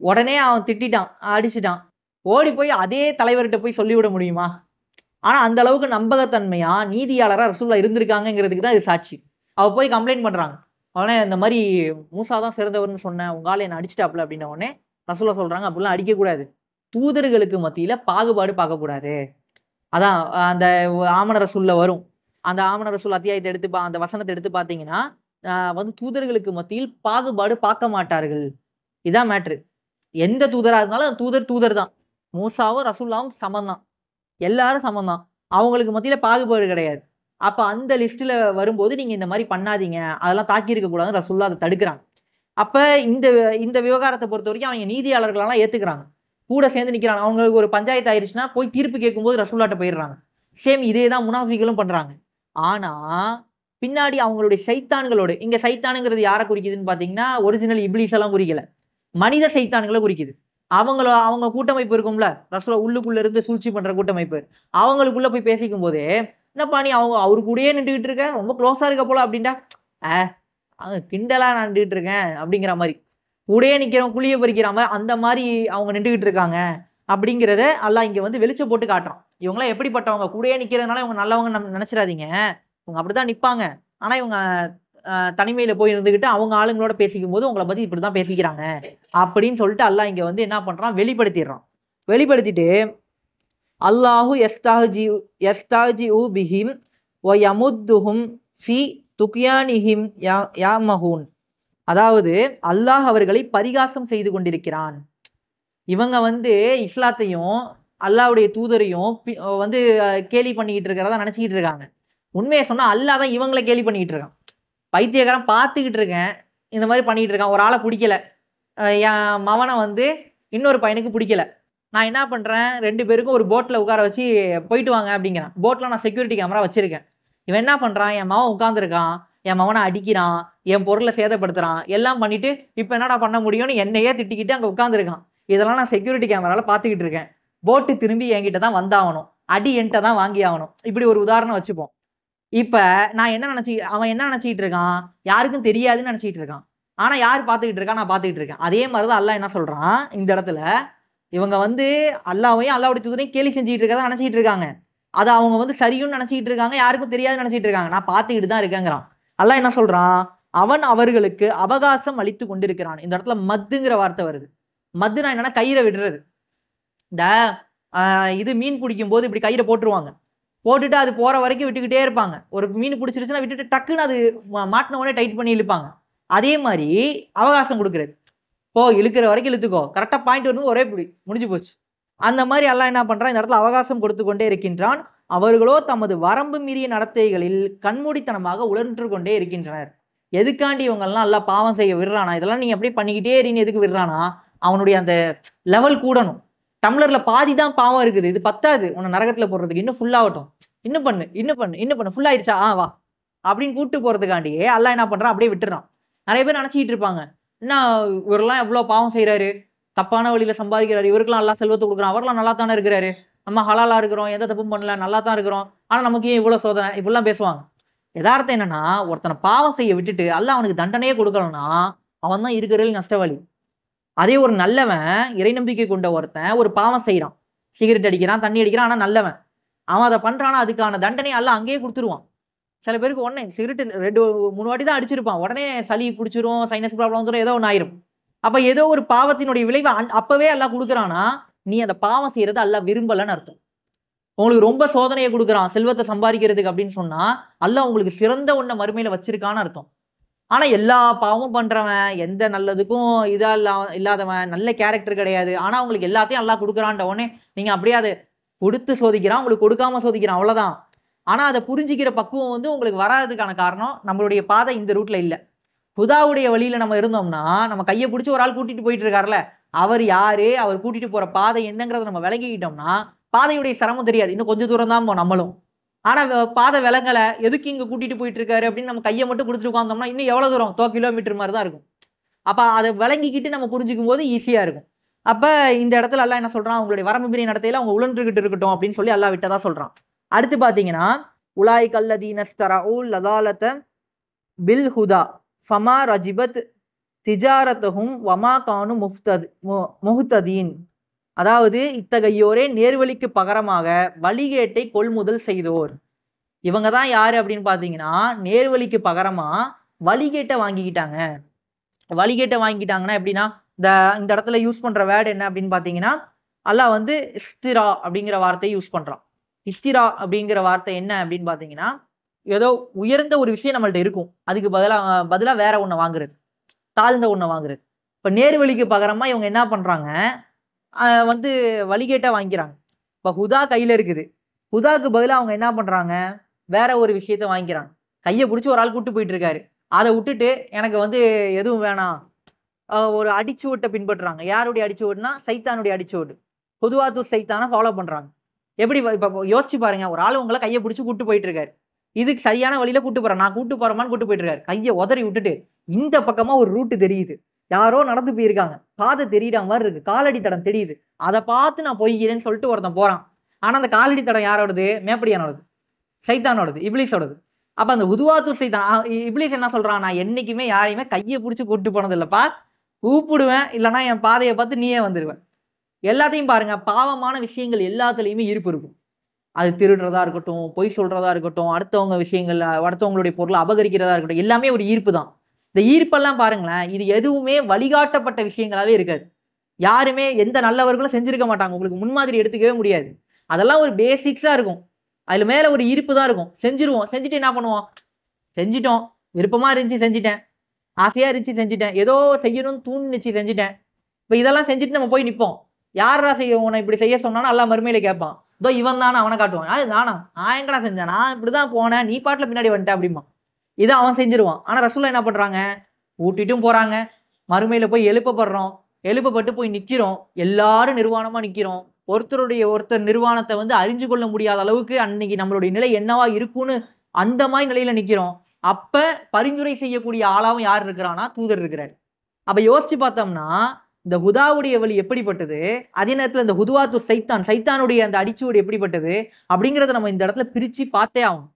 உடனே அவன் திட்டிட்டான், அடிச்சுட்டான். ஓடி போய் அதே தலைவர்கிட்ட போய் சொல்லிவிட முடியுமா? ஆனா அந்த அளவுக்கு நம்பகத்தன்மையா நீதியாளரா ரசூலுல்லாஹ் இருந்திருக்காங்கங்கிறதுக்கு தான் இது சாட்சி. அவ போய் கம்ப்ளைண்ட் பண்றாங்க. உடனே இந்த மாதிரி மூசா தான் சிறந்தவர்னு சொன்னேன், உங்க ஆளு என்ன அடிச்சிட்டாப்ல அப்படின்ன உடனே ரசூலுல்லாஹ் சொல்றாங்க, அப்படிலாம் அடிக்கக்கூடாது. தூதர்களுக்கு மத்தியில பாகுபாடு பார்க்கக்கூடாது. அதான் அந்த ஆமன ரசூல்ல வரும். அந்த ஆமன ரசூல் அத்தியாயத்தை எடுத்து அந்த வசனத்தை எடுத்து பார்த்தீங்கன்னா, வந்து தூதர்களுக்கு மத்தியில் பாகுபாடு பார்க்க மாட்டார்கள். இதான் மேட்ரு. எந்த தூதரா இருந்தாலும் தூதர் தான். மூசாவும் ரசூலுல்லாவும் சமம் தான். எல்லாரும் சமம் தான். அவங்களுக்கு மத்தியில பாகுபாடு கிடையாது. அப்ப அந்த லிஸ்ட்ல வரும்போது நீங்க இந்த மாரி பண்ணாதீங்க. அதெல்லாம் தாக்கியிருக்க கூடாதுன்னு ரசூலுல்லாஹ் அத தடுக்குறாங்க. அப்ப இந்த இந்த விவகாரத்த பொறுத்தவரைக்கும் அவங்க நீதியாளர்களெல்லாம் ஏத்துக்கிறாங்க. கூட சேர்ந்து நிக்கிறாங்க. அவங்களுக்கு ஒரு பஞ்சாயத்து ஆயிருச்சுன்னா, போய் தீர்ப்பு கேட்கும்போது ரசூலுல்லாஹ்ட்ட போயிடுறாங்க. சேம் இதே தான் முனாஃபிகளும் பண்றாங்க. ஆனா, பின்னாடி அவங்களுடைய சைத்தான்களோட இங்க சைத்தானுங்கிறது யார குறிக்குதுன்னு பார்த்தீங்கன்னா, ஒரிஜினல் இப்லீஸ் எல்லாம் குறிக்கல. மனித சைத்தான்கள குறிக்குது. அவங்க கூட்டமைப்பு இருக்கும்ல, ரசூலுல்லாஹ் உள்ளுக்குள்ள இருந்து சூழ்ச்சி பண்ற கூட்டமைப்பு. அவங்களுக்குள்ள போய் பேசிக்கும் போதே, "என்னப்பா நீ அவரு கூடயே நின்னுகிட்டு இருக்க? ரொம்ப க்ளோஸா இருக்க போல" அப்படின்டா. "ஆ கிண்டலா நான் நின்னுட்டு இருக்கேன்" அப்படிங்கிற மாரி. கூடயே நிக்கிறவன் குழிய பறிக்கிற மாரி, அந்த மாரி அவங்க நின்னுகிட்டு இருக்காங்க. அப்படிங்கிறத அல்லாஹ் இங்க வந்து வெளிச்சம் போட்டு காட்டுறான். இவங்கலாம் எப்படிப்பட்டவங்க? கூடயே நிக்கிறதுனால இவங்க நல்லவங்கன்னு நெனச்சிராதீங்க. இவங்க அப்படித்தான் நிப்பாங்க. ஆனா இவங்க தனிமையில போய் இருந்துகிட்டு அவங்க ஆளுங்களோட பேசிக்கும்போது உங்கள பத்தி இப்படித்தான் பேசிக்கிறாங்க. அப்படின்னு சொல்லிட்டு அல்லாஹ் இங்க வந்து என்ன பண்றான்? வெளிப்படுத்திடுறான். வெளிப்படுத்திட்டு அல்லாஹு யஸ்தாஜிஉ பிஹிம் வ யமுத்துஹும் ஃபி துக்யானிஹிம் யாமஹூன். அதாவது அல்லாஹ் அவர்களை பரிகாசம் செய்து கொண்டிருக்கிறான். இவங்க வந்து இஸ்லாத்தையும் அல்லாஹ்வுடைய தூதரையும் வந்து கேலி பண்ணிக்கிட்டு இருக்கிறதா நினைச்சுக்கிட்டு இருக்காங்க. உண்மையை சொன்னா அல்லாஹ் தான் இவங்கள கேலி பண்ணிக்கிட்டு இருக்கான். பைத்தியக்காரன் பார்த்துக்கிட்டு இருக்கேன். இந்த மாதிரி பண்ணிக்கிட்டு இருக்கான். ஒரு ஆள புடிக்கல. என் மவன வந்து இன்னொரு பையனுக்கு புடிக்கல. நான் என்ன பண்றேன், 2 பேருக்கும் ஒரு போட்ல உட்கார வச்சு போயிட்டு வாங்க அப்படிங்கிறான். போட்ல நான் செக்யூரிட்டி கேமரா வச்சிருக்கேன். இவன் என்ன பண்றான், என் மவன் உட்கார்ந்துருக்கான். என் மவன அடிக்கிறான். என் பொருள சேதப்படுத்துறான். எல்லாம் பண்ணிட்டு, இப்ப என்னடா பண்ண முடியும்னு என்னையே திட்டிக்கிட்டு அங்க உட்கார்ந்துருக்கான். இதெல்லாம் நான் செக்யூரிட்டி கேமரால பார்த்துக்கிட்டு இருக்கேன். போட்டு திரும்பி என்கிட்ட தான் வந்தாகணும். அடி என்ட்ட தான் வாங்கி ஆகணும். இப்படி ஒரு உதாரணம் வச்சுப்போம். இப்ப அவன் என்ன நினைச்சுக்கிட்டு இருக்கான், யாருக்கும் தெரியாதுன்னு நினைச்சுக்கிட்டு இருக்கான். ஆனா யார் பார்த்துக்கிட்டு இருக்கா? நான் பார்த்துக்கிட்டு இருக்கேன். அதே மாதிரி தான் அல்லாஹ் என்ன சொல்றான் இந்த இடத்துல, இவங்க வந்து அல்லாஹ்வையும் அல்லாஹ்வுடைய தூதரையும் கேலி செஞ்சுட்டு இருக்கறதா நினைச்சுக்கிட்டு இருக்காங்க. அத அவங்க வந்து சரின்னு நினைச்சுக்கிட்டு இருக்காங்க. யாருக்கும் தெரியாதுன்னு நினைச்சுக்கிட்டு இருக்காங்க. நான் பார்த்துக்கிட்டு தான் இருக்கேங்கிறான். அல்லாஹ் என்ன சொல்றான், அவன் அவர்களுக்கு அவகாசம் அளித்து கொண்டிருக்கிறான். இந்த இடத்துல மத்துங்கிற வார்த்தை வருது. மத்துனா என்னன்னா கயிற விடுறது. இந்த இது மீன் பிடிக்கும்போது இப்படி கயிற போட்டுருவாங்க. போட்டுட்டு அது போற வரைக்கும் விட்டுக்கிட்டே இருப்பாங்க. ஒரு மீன் பிடிச்சிருச்சுன்னா விட்டுட்டு டக்குன்னு அது மாட்டின உடனே டைட் பண்ணி இழுப்பாங்க. அதே மாரி அவகாசம் குடுக்குறது. போ இழுக்கிற வரைக்கும் இழுத்துக்கோ. கரெக்ட்டா பாயிண்ட் வரும்போது ஒரே புடி. முடிஞ்சு போச்சு. அந்த மாரி அல்லாஹ் என்ன பண்றான், இந்த இடத்துல அவகாசம் கொடுத்து கொண்டே இருக்கின்றான். அவர்களோ தமது வரம்பு மீறிய நடத்தைகளில் கண்மூடித்தனமாக உழன்று கொண்டே இருக்கின்றனர். எதுக்காண்டி இவங்கெல்லாம் அல்லாஹ் பாவம் செய்ய விடுறானா? இதெல்லாம் நீங்க அப்படியே பண்ணிக்கிட்டே இருன்னு எதுக்கு விடுறானா? அவனுடைய அந்த லெவல் கூடணும். டம்ளர்ல பாதி தான் பாவம் இருக்குது. இது பத்தாது உன்ன நரகத்துல போடுறதுக்கு. இன்னும் ஃபுல் ஆகட்டும். இன்னும் பண்ணு. ஃபுல் ஆயிருச்சா? வா. அப்படின்னு கூட்டு போறதுக்காண்டியே அல்லாஹ் என்ன பண்றான், அப்படியே விட்டுறான். நெறைய பேர் நினைச்சுக்கிட்டு இருப்பாங்க. என்ன இவரெல்லாம் எவ்வளோ பாவம் செய்றாரு. தப்பான வழியில சம்பாதிக்கிறாரு. இவருக்கெல்லாம் அல்லாஹ் செல்வத்த குடுக்குறான். அவர்லாம் நல்லா தானே இருக்கிறாரு. நம்ம ஹலாலா இருக்கிறோம். எந்த தப்பும் பண்ணல. நல்லா தான் இருக்கிறோம். ஆனா நமக்கு ஏன் இவ்வளோ சோதனை? இப்படிலாம் பேசுவாங்க. எதார்த்தம் என்னன்னா, ஒருத்தன பாவம் செய்ய விட்டுட்டு அல்லாஹ் அவனுக்கு தண்டனையே குடுக்கலன்னா, அவன் தான் இருக்கிறதில் நஷ்டவாளி. அதே ஒரு நல்லவன், இறை நம்பிக்கை கொண்ட ஒருத்தன் ஒரு பாவம் செய்றான். சிகரெட் அடிக்கிறான், தண்ணி அடிக்கிறான். ஆனா நல்லவன். அவன் அத பண்றான்னா, அதுக்கான தண்டனைய அல்லாஹ் அங்கேயே குடுத்துருவான். சில பேருக்கு உடனே சிகரெட் 3 வாட்டி தான் அடிச்சிருப்பான். உடனே சளி புடிச்சிரும், சைனஸ் ப்ராப்ளம் வந்துரும், ஏதோ ஒண்ணு ஆயிரும். அப்ப ஏதோ ஒரு பாவத்தினுடைய விளைவ அப்பவே அல்லாஹ் குடுக்குறான்னா, நீ அந்த பாவம் செய்யறத அல்லாஹ் விரும்பலன்னு அர்த்தம். உங்களுக்கு ரொம்ப சோதனைய குடுக்குறான், செல்வத்த சம்பாதிக்கிறதுக்கு அப்படின்னு சொன்னா, அல்லாஹ் உங்களுக்கு சிறந்த ஒண்ண மறுமையில வச்சிருக்கான்னு அர்த்தம். ஆனா எல்லா பாவமும் பண்றவன், எந்த நல்லதுக்கும் இல்லாதவன், நல்ல கேரக்டர் கிடையாது. ஆனா உங்களுக்கு எல்லாத்தையும் அல்லாஹ் குடுக்குறான்ட்ட உடனே, நீங்க அப்படியே அத குடுத்து சோதிக்கிறான், உங்களுக்கு கொடுக்காம சோதிக்கிறான். அவ்வளவுதான். ஆனா அதை புரிஞ்சிக்கிற பக்குவம் வந்து உங்களுக்கு வராததுக்கான காரணம் நம்மளுடைய பாதை இந்த ரூட்ல இல்ல. ஹுதாவுடைய வழியில நம்ம இருந்தோம்னா, நம்ம கைய பிடிச்சு ஒரு ஆள் கூட்டிட்டு போயிட்டு இருக்காருல்ல, அவர் யாரு? அவர் கூட்டிட்டு போற பாதை என்னங்கிறத நம்ம விளங்கிக்கிட்டோம்னா, பாதையுடைய சிரமம் தெரியாது. இன்னும் கொஞ்சம் தூரம் தான் நம்மளும். ஆனா பாதை விளங்கல, எதுக்கு இங்க கூட்டிட்டு போயிட்டு இருக்காரு அப்படின்னு நம்ம கைய மட்டும் குடுத்துட்டு உட்கார்ந்தோம்னா, இன்னும் எவ்வளவு தூரம்? கிலோமீட்டர் மாரி தான் இருக்கும். அப்ப அத விளங்கிக்கிட்டு நம்ம புரிஞ்சுக்கும்போது ஈஸியா இருக்கும். அப்ப இந்த இடத்துல அல்லாஹ் என்ன சொல்றான்? அவங்களுடைய வரம்பு மீறிய நடத்தையில அவங்க உழன்றுகிட்டு இருக்கட்டும் அப்படின்னு சொல்லி அல்லாஹ் விட்டதா சொல்றான். அடுத்து பார்த்தீங்கன்னா, உலாயிக அல்லதீன இஸ்தரஊ லதாலத பில் ஹுதா ஃபமா ரஜிபத் திஜாரத்துஹும் வமா கானு முஹ்ததீன். அதாவது இத்தகையோரே நேர்வழிக்கு பகரமாக வழிகேட்டை கொள்முதல் செய்தோர். இவங்க தான் யாரு அப்படின்னு பார்த்தீங்கன்னா, நேர்வழிக்கு பகரமா வழிகேட்ட வாங்கிக்கிட்டாங்க. வழிகேட்ட வாங்கிட்டாங்கன்னா எப்படின்னா, இந்த இடத்துல யூஸ் பண்ற வேர்ட் என்ன அப்படின்னு பார்த்தீங்கன்னா, அல்லாஹ் வந்து இஸ்திரா அப்படிங்கிற வார்த்தையை யூஸ் பண்றான். இஸ்திரா அப்படிங்கிற வார்த்தை என்ன அப்படின்னு பார்த்தீங்கன்னா, ஏதோ உயர்ந்த ஒரு விஷயம் நம்மள்ட்ட இருக்கும். அதுக்கு பதிலா வேற ஒண்ண வாங்குறது. தாழ்ந்த ஒண்ண வாங்குறது. இப்ப நேர்வழிக்கு பகரமா இவங்க என்ன பண்றாங்க, வந்து வழிகேட்டா வாங்கிக்கிறாங்க. இப்ப ஹுதா கையில இருக்குது. ஹுதாக்கு பதிலா அவங்க என்ன பண்றாங்க, வேற ஒரு விஷயத்த வாங்கிக்கிறாங்க. கைய புடிச்சு ஒரு ஆள் கூட்டு போயிட்டு இருக்காரு. அத விட்டுட்டு எனக்கு வந்து எதுவும் வேணாம். ஒரு அடிச்சுவட்ட பின்பற்றுறாங்க. யாருடைய அடிச்சுவடுனா, சைத்தானுடைய அடிச்சுவடு. குதுவாத்து சைத்தான ஃபாலோ பண்றாங்க. எப்படி இப்ப யோசிச்சு பாருங்க. ஒரு ஆள் உங்கள கைய புடிச்சு கூட்டு போயிட்டு இருக்காரு. இதுக்கு சரியான வழியில கூட்டு போறேன். நான் கூட்டு போறேமான்னு கூட்டு போயிட்டு இருக்காரு. கைய உதறி விட்டுட்டு, இந்த பக்கமா ஒரு ரூட் தெரியுது. யாரோ நடந்து போயிருக்காங்க. பாதை தெரியிற மாரி இருக்கு. காலடி தடம் தெரியுது. அத பார்த்து நான் போய்க்கிறேன்னு சொல்லிட்டு ஒருத்தன் போறான். ஆனா அந்த காலடி தடம் யாரோடது? மேப்படியானோடது. சைத்தானோடது. இப்லீஸோடது. அப்ப அந்த உதுவாத்து சைத்தான் இப்லீஸ் என்ன சொல்றான்? நான் என்னைக்குமே யாரையுமே கைய புடிச்சு கூட்டு போனது இல்லப்பா. கூப்பிடுவேன். இல்லன்னா என் பாதைய பார்த்து நீயே வந்துருவ. எல்லாத்தையும் பாருங்க. பாவமான விஷயங்கள் எல்லாத்துலயுமே ஈர்ப்பு இருக்கும். அது திருடுறதா இருக்கட்டும், பொய் சொல்றதா இருக்கட்டும், அடுத்தவங்க விஷயங்கள்ல அடுத்தவங்களுடைய பொருள அபகரிக்கிறதா இருக்கட்டும், எல்லாமே ஒரு ஈர்ப்பு தான். இந்த ஈர்ப்பெல்லாம் பாருங்களேன், இது எதுவுமே வழிகாட்டப்பட்ட விஷயங்களாவே இருக்காது. யாருமே எந்த நல்லவர்களும் செஞ்சிருக்க மாட்டாங்க. உங்களுக்கு முன்மாதிரி எடுத்துக்கவே முடியாது. அதெல்லாம் ஒரு பேசிக்ஸா இருக்கும். அதுல மேல ஒரு ஈர்ப்பு தான் இருக்கும். செஞ்சுருவோம். செஞ்சுட்டு என்ன பண்ணுவோம்? செஞ்சுட்டோம். விருப்பமா இருந்துச்சு செஞ்சுட்டேன். ஆசையா இருந்துச்சு செஞ்சுட்டேன். ஏதோ செய்யணும்னு தூண்டுனுச்சு செஞ்சுட்டேன். இப்ப இதெல்லாம் செஞ்சுட்டு நம்ம போய் நிப்போம். யார்றா உன்ன இப்படி செய்ய சொன்னான்னு அல்லாஹ் மறுமையில கேட்பான். இதோ இவன் தான அவன காட்டுவான். அது நானா? நான் எங்கடா செஞ்சேன்? நான் இப்படிதான் போனேன். நீ பாட்டுல பின்னாடி வந்துட்ட அப்படிம்பான். இத அவன் செஞ்சுருவான். ஆனா ரசூலுல்லாஹ் என்ன பண்றாங்க? ஊட்டிட்டும் போறாங்க. மறுமையில போய் எழுப்பப்படுறோம். எழுப்பப்பட்டு போய் நிக்கிறோம். எல்லாரும் நிர்வாணமா நிக்கிறோம். ஒருத்தர் நிர்வாணத்த வந்து அறிஞ்சு கொள்ள முடியாத அளவுக்கு அன்னைக்கு நம்மளுடைய நிலை என்னவா இருக்கும்னு அந்த மாரி நிலையில நிக்கிறோம். அப்ப பரிந்துரை செய்யக்கூடிய ஆளாவும் யார் இருக்கிறான்னா, தூதர் இருக்கிறாரு. அப்ப யோசிச்சு பார்த்தோம்னா, இந்த ஹுதாவுடைய வழி எப்படிப்பட்டது? அதே நேரத்துல இந்த ஹுதுவாத்து சைத்தானுடைய அந்த அடிச்சுவடு எப்படிப்பட்டது? அப்படிங்கிறத நம்ம இந்த இடத்துல பிரிச்சு பார்த்தே ஆகணும்.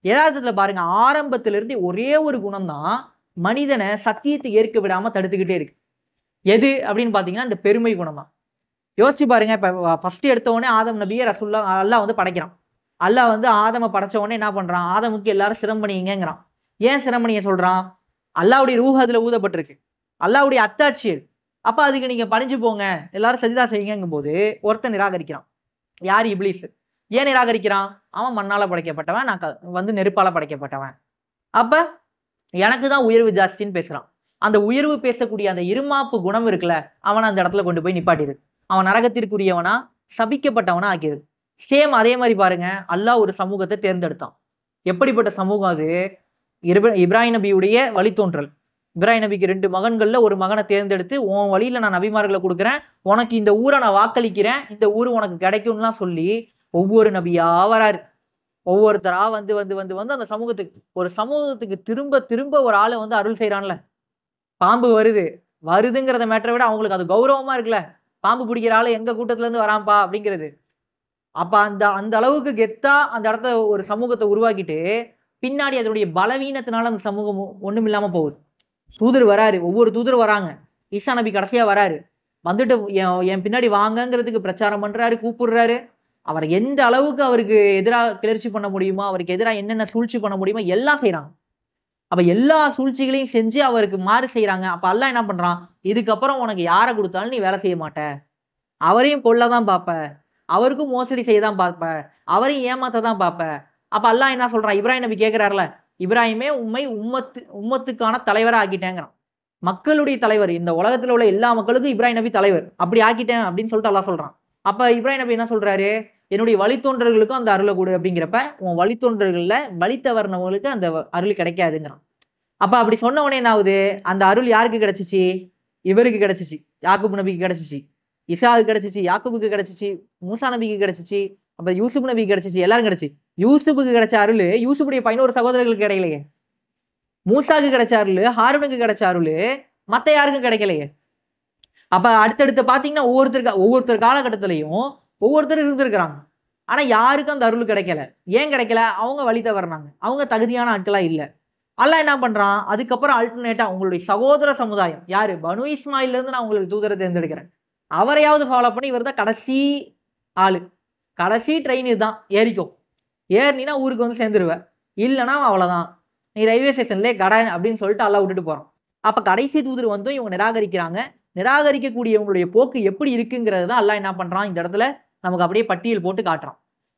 எதார்த்தத்துல பாருங்க, ஆரம்பத்துல இருந்து ஒரே ஒரு குணம் தான் மனிதன சத்தியத்தை ஏற்க விடாம தடுத்துக்கிட்டே இருக்கு. எது அப்படின்னு பார்த்தீங்கன்னா, இந்த பெருமை குணம் தான். யோசிச்சு பாருங்க. இப்ப ஃபர்ஸ்ட் எடுத்த உடனே ஆதம் நபிய அல்லாஹ் வந்து படைக்கிறான். அல்லாஹ் வந்து ஆதம படைச்ச உடனே என்ன பண்றான்? ஆதமுக்கு எல்லாரும் சிரம்பணிங்கங்கிறான். ஏன் சிரம்பணிய சொல்றான்? அல்லாஹ்வுடைய ரூஹ் அதுல ஊதப்பட்டிருக்கு. அல்லாஹ்வுடைய அத்தாட்சி அது. அப்ப அதுக்கு நீங்க பணிஞ்சு போங்க. எல்லாரும் சஜிதா செய்யுங்கங்கும்போது ஒருத்தன் நிராகரிக்கிறான். யார்? இப்லீஸ். ஏன் நிராகரிக்கிறான்? அவன் மண்ணால படைக்கப்பட்டவன். நான் வந்து நெருப்பால படைக்கப்பட்டவன். அப்ப எனக்கு தான் உயர்வு ஜாஸ்தின்னு பேசுறான். அந்த உயர்வு பேசக்கூடிய அந்த இருமாப்பு குணம் இருக்குல்ல, அவன அந்த இடத்துல கொண்டு போய் நிப்பாட்டிருது. அவன் நரகத்திற்குரியவனா, சபிக்கப்பட்டவனா ஆக்கிருது. சேம் அதே மாரி பாருங்க, அல்லாஹ் ஒரு சமூகத்த தேர்ந்தெடுத்தான். எப்படிப்பட்ட சமூகம் அது? இப்ராஹிம் நபியுடைய வழித்தோன்றல். இப்ராஹிம் நபிக்கு 2 மகன்கள்ல ஒரு மகன தேர்ந்தெடுத்து, உன் வழியில நான் நபிமார்கள குடுக்குறேன். உனக்கு இந்த ஊர நான் வாக்களிக்கிறேன். இந்த ஊரு உனக்கு கிடைக்கும்லாம் சொல்லி, ஒவ்வொரு நபியா வராரு. ஒவ்வொருத்தரா வந்து அந்த சமூகத்துக்கு திரும்ப திரும்ப ஒரு ஆள வந்து அருள் செய்றான்ல. பாம்பு வருதுங்கிறத மேட்டர விட அவங்களுக்கு அது கௌரவமா இருக்குல்ல. பாம்பு பிடிக்கிற ஆளு எங்க கூட்டத்துல இருந்து வரான்ப்பா அப்படிங்கிறது. அப்ப அந்த அந்த அளவுக்கு கெத்தா அந்த இடத்த ஒரு சமூகத்த உருவாக்கிட்டு, பின்னாடி அதனுடைய பலவீனத்தினால அந்த சமூகம் ஒண்ணுமில்லாம போகுது. தூதர் வராரு. ஒவ்வொரு தூதரும் வராங்க. ஈசா நபி கடைசியா வராரு. வந்துட்டு என் பின்னாடி வாங்கங்கிறதுக்கு பிரச்சாரம் பண்றாரு, கூப்பிடுறாரு. அவர எந்த அளவுக்கு அவருக்கு எதிரா கிளர்ச்சி பண்ண முடியுமோ, அவருக்கு எதிரா என்னென்ன சூழ்ச்சி பண்ண முடியுமோ எல்லாம் செய்றாங்க. அப்ப எல்லா சூழ்ச்சிகளையும் செஞ்சு அவருக்கு மாறு செய்றாங்க. அப்ப அல்லாஹ் என்ன பண்றான்? இதுக்கப்புறம் உனக்கு யார குடுத்தாலும் நீ வேலை செய்ய மாட்ட. அவரையும் கொல்ல தான் பாப்ப. அவருக்கும் மோசடி செய்ய தான் பாப்ப. அவரையும் ஏமாத்த தான் பாப்ப. அப்ப அல்லாஹ் என்ன சொல்றான்? இப்ராஹிம் நபி கேட்கிறார்ல, இப்ராஹிமே உம்மை உம்மத்துக்கான தலைவரா ஆக்கிட்டேங்கிறான். மக்களுடைய தலைவர். இந்த உலகத்துல உள்ள எல்லா மக்களுக்கும் இப்ராஹிம் நபி தலைவர். அப்படி ஆக்கிட்டேன் அப்படின்னு சொல்லிட்டு அல்லாஹ் சொல்றான். அப்ப இப்ராஹிம் நபி என்ன சொல்றாரு? என்னுடைய வழித்தோன்றர்களுக்கும் அந்த அருளை கொடு அப்படிங்கிறப்ப உன் வழித்தோன்றர்கள்ல வழி தவறினவங்களுக்கு அந்த அருள் கிடைக்காதுங்கிறான். அப்ப அப்படி சொன்ன உடனே என்ன ஆகுது? அந்த அருள் யாருக்கு கிடைச்சிச்சு? இவருக்கு கிடைச்சிச்சு, யாக்கூப் நபிக்கு கிடைச்சிச்சு, இசாவுக்கு கிடைச்சிச்சு, யாக்கூபுக்கு கிடைச்சிச்சு, மூசா நபிக்கு கிடைச்சிச்சு, அப்புறம் யூசுப் நபிக்கு கிடைச்சிச்சு, எல்லாரும் கிடைச்சு. யூசுப்புக்கு கிடைச்ச அருள் யூசுப்புடைய 11 சகோதரர்களுக்கு கிடைக்கலையே. மூசாக்கு கிடைச்ச அருள் ஹாரூனுக்கு கிடைச்ச அருள் மத்த யாருக்கும் கிடைக்கலையே. அப்ப அடுத்தடுத்து பாத்தீங்கன்னா ஒவ்வொருத்தர் காலகட்டத்திலையும் ஒவ்வொருத்தர் இருந்திருக்கிறாங்க. ஆனா யாருக்கும் அந்த அருள் கிடைக்கல. ஏன் கிடைக்கல? அவங்க வழி தவறினாங்க, அவங்க தகுதியான ஆட்களா இல்ல. அல்லாஹ் என்ன பண்றான்? அதுக்கப்புறம் அல்டர்னேட்டா உங்களுடைய சகோதர சமுதாயம் யாரு? பனு இஸ்மாயில்ல இருந்து நான் உங்களுக்கு தூதரை தேர்ந்தெடுக்கிறேன், அவரையாவது ஃபாலோ பண்ணி, இவர் தான் கடைசி ஆளு, கடைசி ட்ரெயின் இதுதான், ஏறிக்கோ, ஏறினா ஊருக்கு வந்து சேர்ந்துருவ, இல்லைன்னா அவ்வளவுதான், நீ ரயில்வே ஸ்டேஷன்லேயே கடை அப்படின்னு சொல்லிட்டு அல்லாஹ் விட்டுட்டு போறான். அப்ப கடைசி தூதர் வந்து இவங்க நிராகரிக்கிறாங்க. நிராகரிக்கக்கூடியவங்களுடைய போக்கு எப்படி இருக்குங்கிறது தான் அல்லாஹ் என்ன பண்றான் இந்த இடத்துல நமக்கு அப்படியே பட்டியல் போட்டு காட்டுறான்.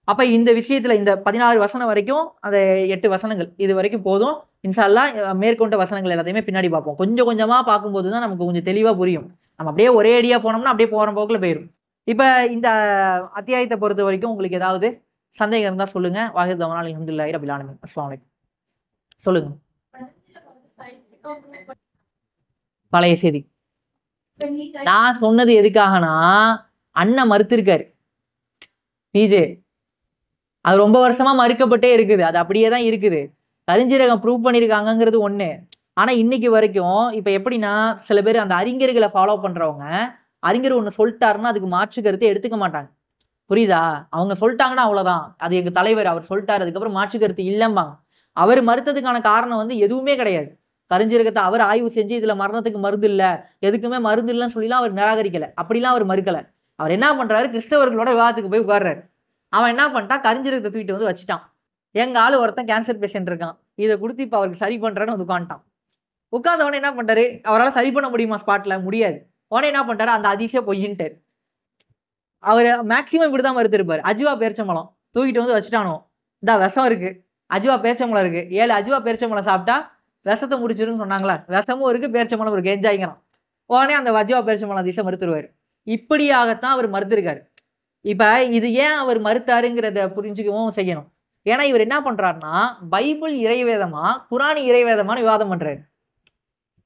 அப்ப இந்த விஷயத்துல இந்த 16 வசனம் வரைக்கும், அந்த 8 வசனங்கள் இது வரைக்கும் போதும். இன்ஷா அல்லாஹ் மேற்கொண்ட வசனங்கள் எல்லாத்தையுமே பின்னாடி பார்ப்போம். கொஞ்சம் கொஞ்சமா பார்க்கும்போது தான் நமக்கு கொஞ்சம் தெளிவா புரியும். நம்ம அப்படியே ஒரே அடியா போனோம்னா அப்படியே போற போக்குல போயிடும். இப்ப இந்த அத்தியாயத்தை பொறுத்த வரைக்கும் உங்களுக்கு ஏதாவது சந்தேகம் இருந்தா சொல்லுங்க. வாஹித் தவானா அல்ஹம்துலில்லாஹி ரப்பில் ஆலமீன். அஸ்ஸலாமு அலைக்கும். சொல்லுங்க. பழைய செய்தி நான் சொன்னது எதுக்காகனா, அண்ணன் மறுத்திருக்காரு பிஜே. அது ரொம்ப வருஷமா மறுக்கப்பட்டே இருக்குது. அது அப்படியே தான் இருக்குது. கரிஞ்சீரகம் ப்ரூவ் பண்ணியிருக்காங்கிறது ஒண்ணு. ஆனா இன்னைக்கு வரைக்கும் இப்ப எப்படின்னா, சில பேர் அந்த அறிஞர்களை ஃபாலோ பண்றவங்க, அறிஞர் ஒண்ணு சொல்லிட்டாருன்னா அதுக்கு மாற்று கருத்தை எடுத்துக்க மாட்டாங்க. புரியுதா? அவங்க சொல்லிட்டாங்கன்னா அவ்வளவுதான், அது எங்க தலைவர் அவர் சொல்லிட்டாரு, அதுக்கப்புறம் மாற்று கருத்து இல்லம்பாங்க. அவர் மறுத்ததுக்கான காரணம் வந்து எதுவுமே கிடையாது. கரிஞ்சீரகத்தை அவர் ஆய்வு செஞ்சு இதுல மரணத்துக்கு மருந்து இல்ல, எதுக்குமே மருந்து இல்லைன்னு சொல்லிலாம் அவர் நிராகரிக்கல. அப்படிலாம் அவர் மறுக்கல. அவர் என்ன பண்றாரு? கிறிஸ்தவர்களோட விவாதத்துக்கு போய் உட்கார்றாரு. அவன் என்ன பண்ணிட்டான்? கரிஞ்சீரகத்தை தூக்கிட்டு வந்து வச்சுட்டான். எங்க ஆளு ஒருத்தன் கேன்சர் பேஷண்ட் இருக்கான், இதை கொடுத்து இப்ப அவருக்கு சரி பண்றேன்னு வந்து உட்காந்துட்டான். உட்காந்தவனே என்ன பண்றாரு? அவரால் சரி பண்ண முடியுமா ஸ்பாட்ல? முடியாது. உடனே என்ன பண்றாரு? அந்த அதிசய பொய்யின்ட்டாரு. அவர் மேக்சிமம் இப்படிதான் மறுத்திருப்பாரு. அஜுவா பேரிச்சம்பழம் தூக்கிட்டு வந்து வச்சுட்டானோ, இந்த விஷம் இருக்கு, அஜுவா பேரிச்சம்பழம் இருக்கு, 7 அஜுவா பேரிச்சம்பழம் சாப்பிட்டா விஷத்தை முடிச்சிருன்னு சொன்னாங்களா? விஷமும் இருக்கு, பேரிச்சம்பழம் இருக்கு, என்ஜாய்ங்கிறான். உடனே அந்த அஜுவா பேரிச்சம்பழம் அதிசயம் மறுத்துருவாரு. இப்படியாகத்தான் அவர் மறுத்திருக்காரு. இப்ப இது ஏன் அவர் மறுத்தாருங்கிறத புரிஞ்சுக்கவும் செய்யணும். ஏன்னா இவர் என்ன பண்றாருன்னா, பைபிள் இறைவேதமா குரான் இறைவேதமானு விவாதம் பண்றாரு.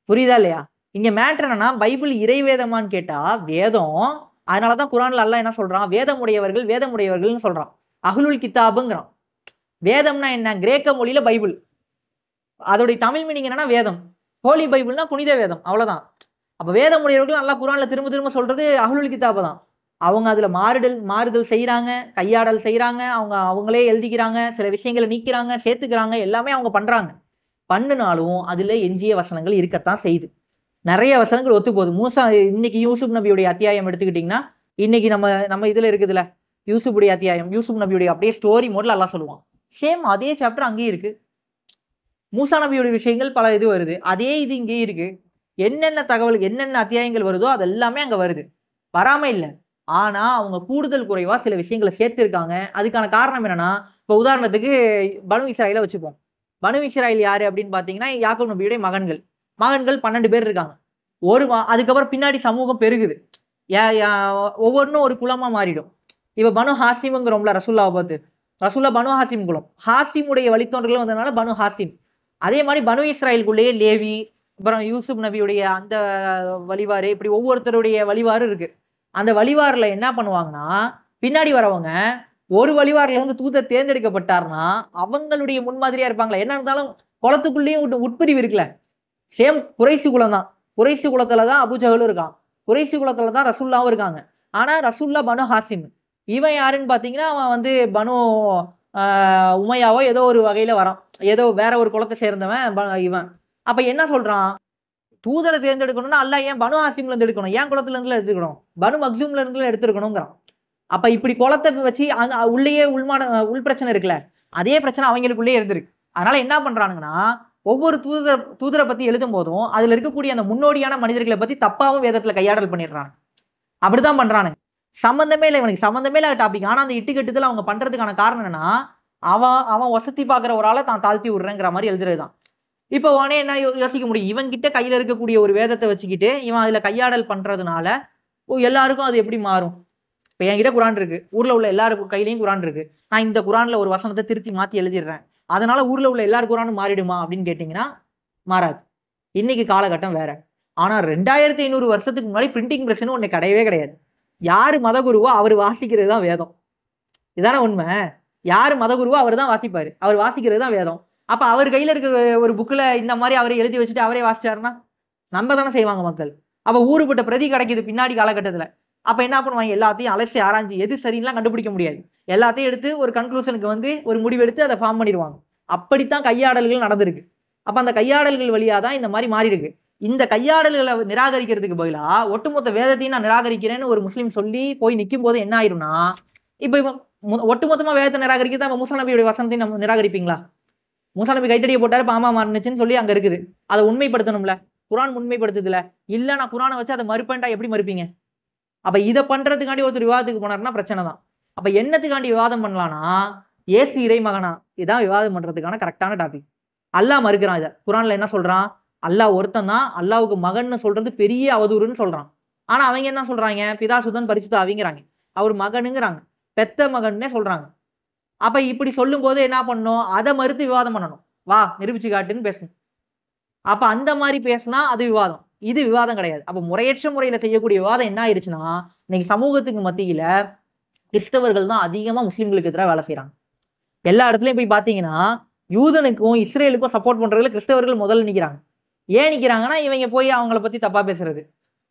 புரியுதா இல்லையா? இங்க மேட்டர் என்னன்னா, பைபிள் இறைவேதமான்னு கேட்டா வேதம். அதனாலதான் குரான்ல அல்லாஹ் என்ன சொல்றான்? வேதமுடையவர்கள் வேதமுடையவர்கள்னு சொல்றான். அஹ்லுல் கிதாபுங்கிறான். வேதம்னா என்ன? கிரேக்க மொழியில பைபிள். அதோடைய தமிழ் மீனிங் என்னன்னா வேதம். ஹோலி பைபிள்னா புனித வேதம், அவ்வளவுதான். அப்ப வேதமுடையவர்கள் அல்லாஹ் குரான்ல திரும்ப திரும்ப சொல்றது அஹ்லுல் கிதாப தான். அவங்க அதுல மாறுதல் செய்யறாங்க, கையாடல் செய்யறாங்க, அவங்களே எழுதிக்கிறாங்க, சில விஷயங்களை நீக்கிறாங்க, சேர்த்துக்கிறாங்க, எல்லாமே அவங்க பண்றாங்க. பண்ணுனாலும் அதுல எஞ்சிய வசனங்கள் இருக்கத்தான் செய்யுது. நிறைய வசனங்கள் ஒத்து போகுது. மூசா இன்னைக்கு யூசுப் நபியுடைய அத்தியாயம் எடுத்துக்கிட்டீங்கன்னா, இன்னைக்கு நம்ம இதுல இருக்குதுல்ல யூசுப்புடைய அத்தியாயம், யூசுப் நபியுடைய அப்படியே ஸ்டோரி மோட்ல எல்லாம் சொல்லுவான். சேம் அதே சாப்டர் அங்கேயும் இருக்கு. மூசா நபியுடைய விஷயங்கள் பல இது வருது, அதே இது இங்கேயும் இருக்கு. என்னென்ன தகவல் என்னென்ன அத்தியாயங்கள் வருதோ அது எல்லாமே அங்க வருது, வராம இல்லை. ஆனா அவங்க கூடுதல் குறைவா சில விஷயங்களை சேர்த்திருக்காங்க. அதுக்கான காரணம் என்னன்னா, இப்போ உதாரணத்துக்கு பனு இஸ்ராயலை வச்சுப்போம். பனு இஸ்ராயல் யாரு அப்படின்னு பாத்தீங்கன்னா, யாக்கூப் நபியுடைய மகன்கள் 12 பேர் இருக்காங்க. அதுக்கப்புறம் பின்னாடி சமூகம் பெருகுது, ஒவ்வொன்றும் ஒரு குலமா மாறிடும். இப்ப பனு ஹாசிம்ங்கிறோம்ல, ரசூல்லாவை பார்த்து, ரசூல்லா பனு ஹாசிம் குலம், ஹாசிமுடைய வழித்தோன்றர்கள் வந்ததுனால பனு ஹாசிம். அதே மாதிரி பனு இஸ்ராயலுக்குள்ளேயே லேவி, அப்புறம் யூசுப் நபியுடைய அந்த வழிவாறு, இப்படி ஒவ்வொருத்தருடைய வழிவாறு இருக்கு. அந்த வழிவாறுல என்ன பண்ணுவாங்கன்னா, பின்னாடி வரவங்க ஒரு வழிவாறுல இருந்து தூதர் தேர்ந்தெடுக்கப்பட்டார்னா அவங்களுடைய முன்மாதிரியா இருப்பாங்களா. என்ன இருந்தாலும் குளத்துக்குள்ளேயும் உட்பிரிவு இருக்குல்ல, சேம் குறைசி குலம் தான். குறைசி குலத்துல தான் அபூஜஹலும் இருக்கான், குறைசி குலத்துல தான் ரசூல்லாவும் இருக்காங்க. ஆனா ரசூல்லா பனு ஹாசிம். இவன் யாருன்னு பாத்தீங்கன்னா, அவன் வந்து பனு உமையாவோ ஏதோ ஒரு வகையில வரான், ஏதோ வேற ஒரு குலத்தை சேர்ந்தவன் இவன். அப்ப என்ன சொல்றான்? தூதரை தேர்ந்தெடுக்கணும்னா அல்லாஹ் ஏன் பனு ஹாசிம்ல இருந்து எடுக்கணும்? ஏன் குலத்துல இருந்து எடுத்துக்கணும்? பனு மக்சூம்ல இருந்து எடுத்துருக்கணுங்கிறான். அப்ப இப்படி குலத்தை வச்சு அங்க உள்ளேயே உள் பிரச்சனை இருக்குல்ல, அதே பிரச்சனை அவங்களுக்குள்ளே இருந்திருக்கு. அதனால என்ன பண்றானுங்கன்னா, ஒவ்வொரு தூதரை பத்தி எழுதும் போதும் அதுல இருக்கக்கூடிய அந்த முன்னோடியான மனிதர்களை பத்தி தப்பாவும் வேதத்துல கையாடல் பண்ணிடுறாங்க. அப்படிதான் பண்றானுங்க. சம்பந்தமே இல்லை, இவனுக்கு சம்பந்தமே இல்லாத டாபிக். ஆனா அந்த இட்டுக்கட்டுதல் அவங்க பண்றதுக்கான காரணம் என்னன்னா, அவன் வசதி பாக்குற ஒரு ஆளை தான் தாழ்த்தி விடுறேங்கிற மாதிரி எழுதுறதுதான். இப்போ உடனே என்ன யோசிக்க முடியும்? இவன் கிட்ட கையில இருக்கக்கூடிய ஒரு வேதத்தை வச்சுக்கிட்டு இவன் அதுல கையாடல் பண்றதுனால எல்லாருக்கும் அது எப்படி மாறும்? இப்போ என்கிட்ட குரான் இருக்கு, ஊர்ல உள்ள எல்லாரும் கையிலையும் குரான் இருக்கு, நான் இந்த குரான்ல ஒரு வசனத்தை திருத்தி மாத்தி எழுதிடுறேன், அதனால ஊர்ல உள்ள எல்லார் குரானும் மாறிடுமா அப்படின்னு கேட்டீங்கன்னா மாறாது. இன்னைக்கு காலகட்டம் வேற. ஆனா 2500 வருஷத்துக்கு முன்னாடி பிரிண்டிங் பிரஸ்ன்னு ஒண்ணு கிடையவே கிடையாது. யாரு மதகுருவோ அவர் வாசிக்கிறது தான் வேதம். இதான உண்மை. யாரு மதகுருவோ அவர் தான் வாசிப்பாரு, அவர் வாசிக்கிறது தான் வேதம். அப்ப அவர் கையில இருக்க ஒரு புக்ல இந்த மாதிரி அவரை எழுதி வச்சுட்டு அவரே வாசிச்சாருன்னா நம்ம தானே செய்வாங்க மக்கள். அப்ப ஊருப்பட்ட பிரதி கிடைக்குது பின்னாடி காலகட்டத்துல. அப்ப என்ன பண்ணுவாங்க, எல்லாத்தையும் அலசி ஆராய்ச்சி எது சரின்னுலாம் கண்டுபிடிக்க முடியாது, எல்லாத்தையும் எடுத்து ஒரு கன்க்ளூஷனுக்கு வந்து ஒரு முடிவெடுத்து அதை ஃபார்ம் பண்ணிடுவாங்க. அப்படித்தான் கையாடல்கள் நடந்திருக்கு. அப்ப அந்த கையாடல்கள் வழியா தான் இந்த மாதிரி மாறி இருக்கு. இந்த கையாடல்களை நிராகரிக்கிறதுக்கு பதிலா ஒட்டுமொத்த வேதத்தையும் நான் நிராகரிக்கிறேன்னு ஒரு முஸ்லீம் சொல்லி போய் நிற்கும் போது என்ன ஆயிரும்னா, இப்ப ஒட்டுமொத்தமா வேதத்தை நிராகரிக்கிறதா அப்ப மூசா நபியுடைய வசனத்தையும் நம்ம நிராகரிப்பீங்களா? மூசா நபி கைத்தடியை போட்டாரு, பாமா மாறுனுச்சுன்னு சொல்லி அங்க இருக்குது, அதை உண்மைப்படுத்தணும்ல, குரான் உண்மைப்படுத்துதுல. இல்ல நான் குரானை வச்சு அதை மறுப்பேன்டா எப்படி மறுப்பீங்க? அப்ப இதை பண்றதுக்காண்டி ஒருத்தர் விவாதத்துக்கு போனாருன்னா பிரச்சனை தான். அப்ப என்னத்துக்காண்டி விவாதம் பண்ணலாம்னா, ஏசு இறை மகனா, இதான் விவாதம் பண்றதுக்கான கரெக்டான டாபிக். அல்லாஹ் மறுக்கிறான். இதை குரான்ல என்ன சொல்றான், அல்லாஹ் ஒருத்தன் தான், அல்லாஹ்வுக்கு மகன்னு சொல்றது பெரிய அவதூறுன்னு சொல்றான். ஆனா அவங்க என்ன சொல்றாங்க, பிதா சுதன் பரிசுத்த ஆவிங்கிறாங்க, அவர் மகனுங்கிறாங்க, பெத்த மகன்னே சொல்றாங்க. அப்ப இப்படி சொல்லும் போது என்ன பண்ணணும், அதை மறுத்து விவாதம் பண்ணணும், வா நிரூபிச்சு காட்டுன்னு பேசணும். அப்ப அந்த மாதிரி பேசினா அது விவாதம், இது விவாதம் கிடையாது. அப்ப முறையற்ற முறையில செய்யக்கூடிய விவாதம் என்ன ஆயிடுச்சுன்னா, இன்னைக்கு சமூகத்துக்கு மத்தியில கிறிஸ்தவர்கள் தான் அதிகமா முஸ்லிம்களுக்கு எதிராக வேலை செய்யறாங்க. எல்லா இடத்துலயும் போய் பாத்தீங்கன்னா யூதனுக்கும் இஸ்ரேலுக்கும் சப்போர்ட் பண்றதுல கிறிஸ்தவர்கள் முதல்ல நிக்கிறாங்க. ஏன் நிக்கிறாங்கன்னா, இவங்க போய் அவங்கள பத்தி தப்பா பேசுறது,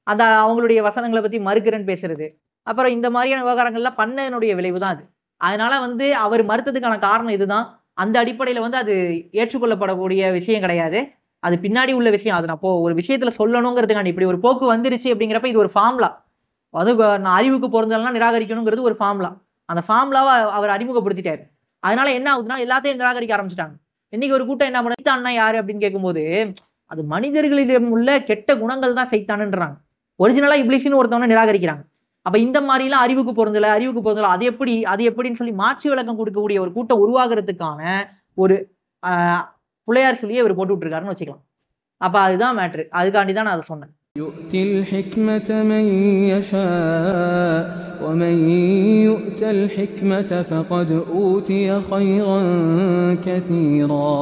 அந்த அவங்களுடைய வசனங்களை பத்தி மறுக்கிறேன்னு பேசுறது, அப்புறம் இந்த மாதிரியான விவகாரங்கள்லாம் பண்ணனுடைய விளைவு தான் அது. அதனால வந்து அவர் மறுத்ததுக்கான காரணம் இதுதான். அந்த அடிப்படையில வந்து அது ஏற்றுக்கொள்ளப்படக்கூடிய விஷயம் கிடையாது, அது பின்னாடி உள்ள விஷயம். அது நான் ஒரு விஷயத்துல சொல்லணுங்கிறதுக்காண்டி இப்படி ஒரு போக்கு வந்துருச்சு அப்படிங்கிறப்ப இது ஒரு ஃபார்முலா. அது நான் அறிவுக்கு பொருந்தலாம் நிராகரிக்கணுங்கிறது ஒரு ஃபார்முலா. அந்த ஃபார்முலாவை அவர் அறிமுகப்படுத்திட்டாரு. அதனால என்ன ஆகுதுன்னா, எல்லாத்தையும் நிராகரிக்க ஆரம்பிச்சிட்டாங்க. இன்னைக்கு ஒரு கூட்டம் என்ன பண்ண, சைத்தான்னா யாரு அப்படின்னு கேட்கும்போது, அது மனிதர்களிடம் உள்ள கெட்ட குணங்கள் தான் சைத்தானுன்றாங்க. ஒரிஜினலா இப்லீஸ்னு ஒருத்தவனை நிராகரிக்கிறாங்க. அப்ப இந்த மாதிரிலாம் அறிவுக்கு பொருந்தல அது எப்படின்னு சொல்லி மாற்றி விளக்கம் கொடுக்கக்கூடிய ஒரு கூட்டம் உருவாகிறதுக்கான ஒரு புலையார் சொல்லியே இவர் போட்டு விட்டுருக்காருன்னு வச்சுக்கலாம். அப்ப அதுதான் மேட்ரு. அதுக்காண்டி தான் நான் அதை சொன்னேன். يؤتي الحكمة من يشاء ومن يؤت الحكمة فقد أوتي خيرا كثيرا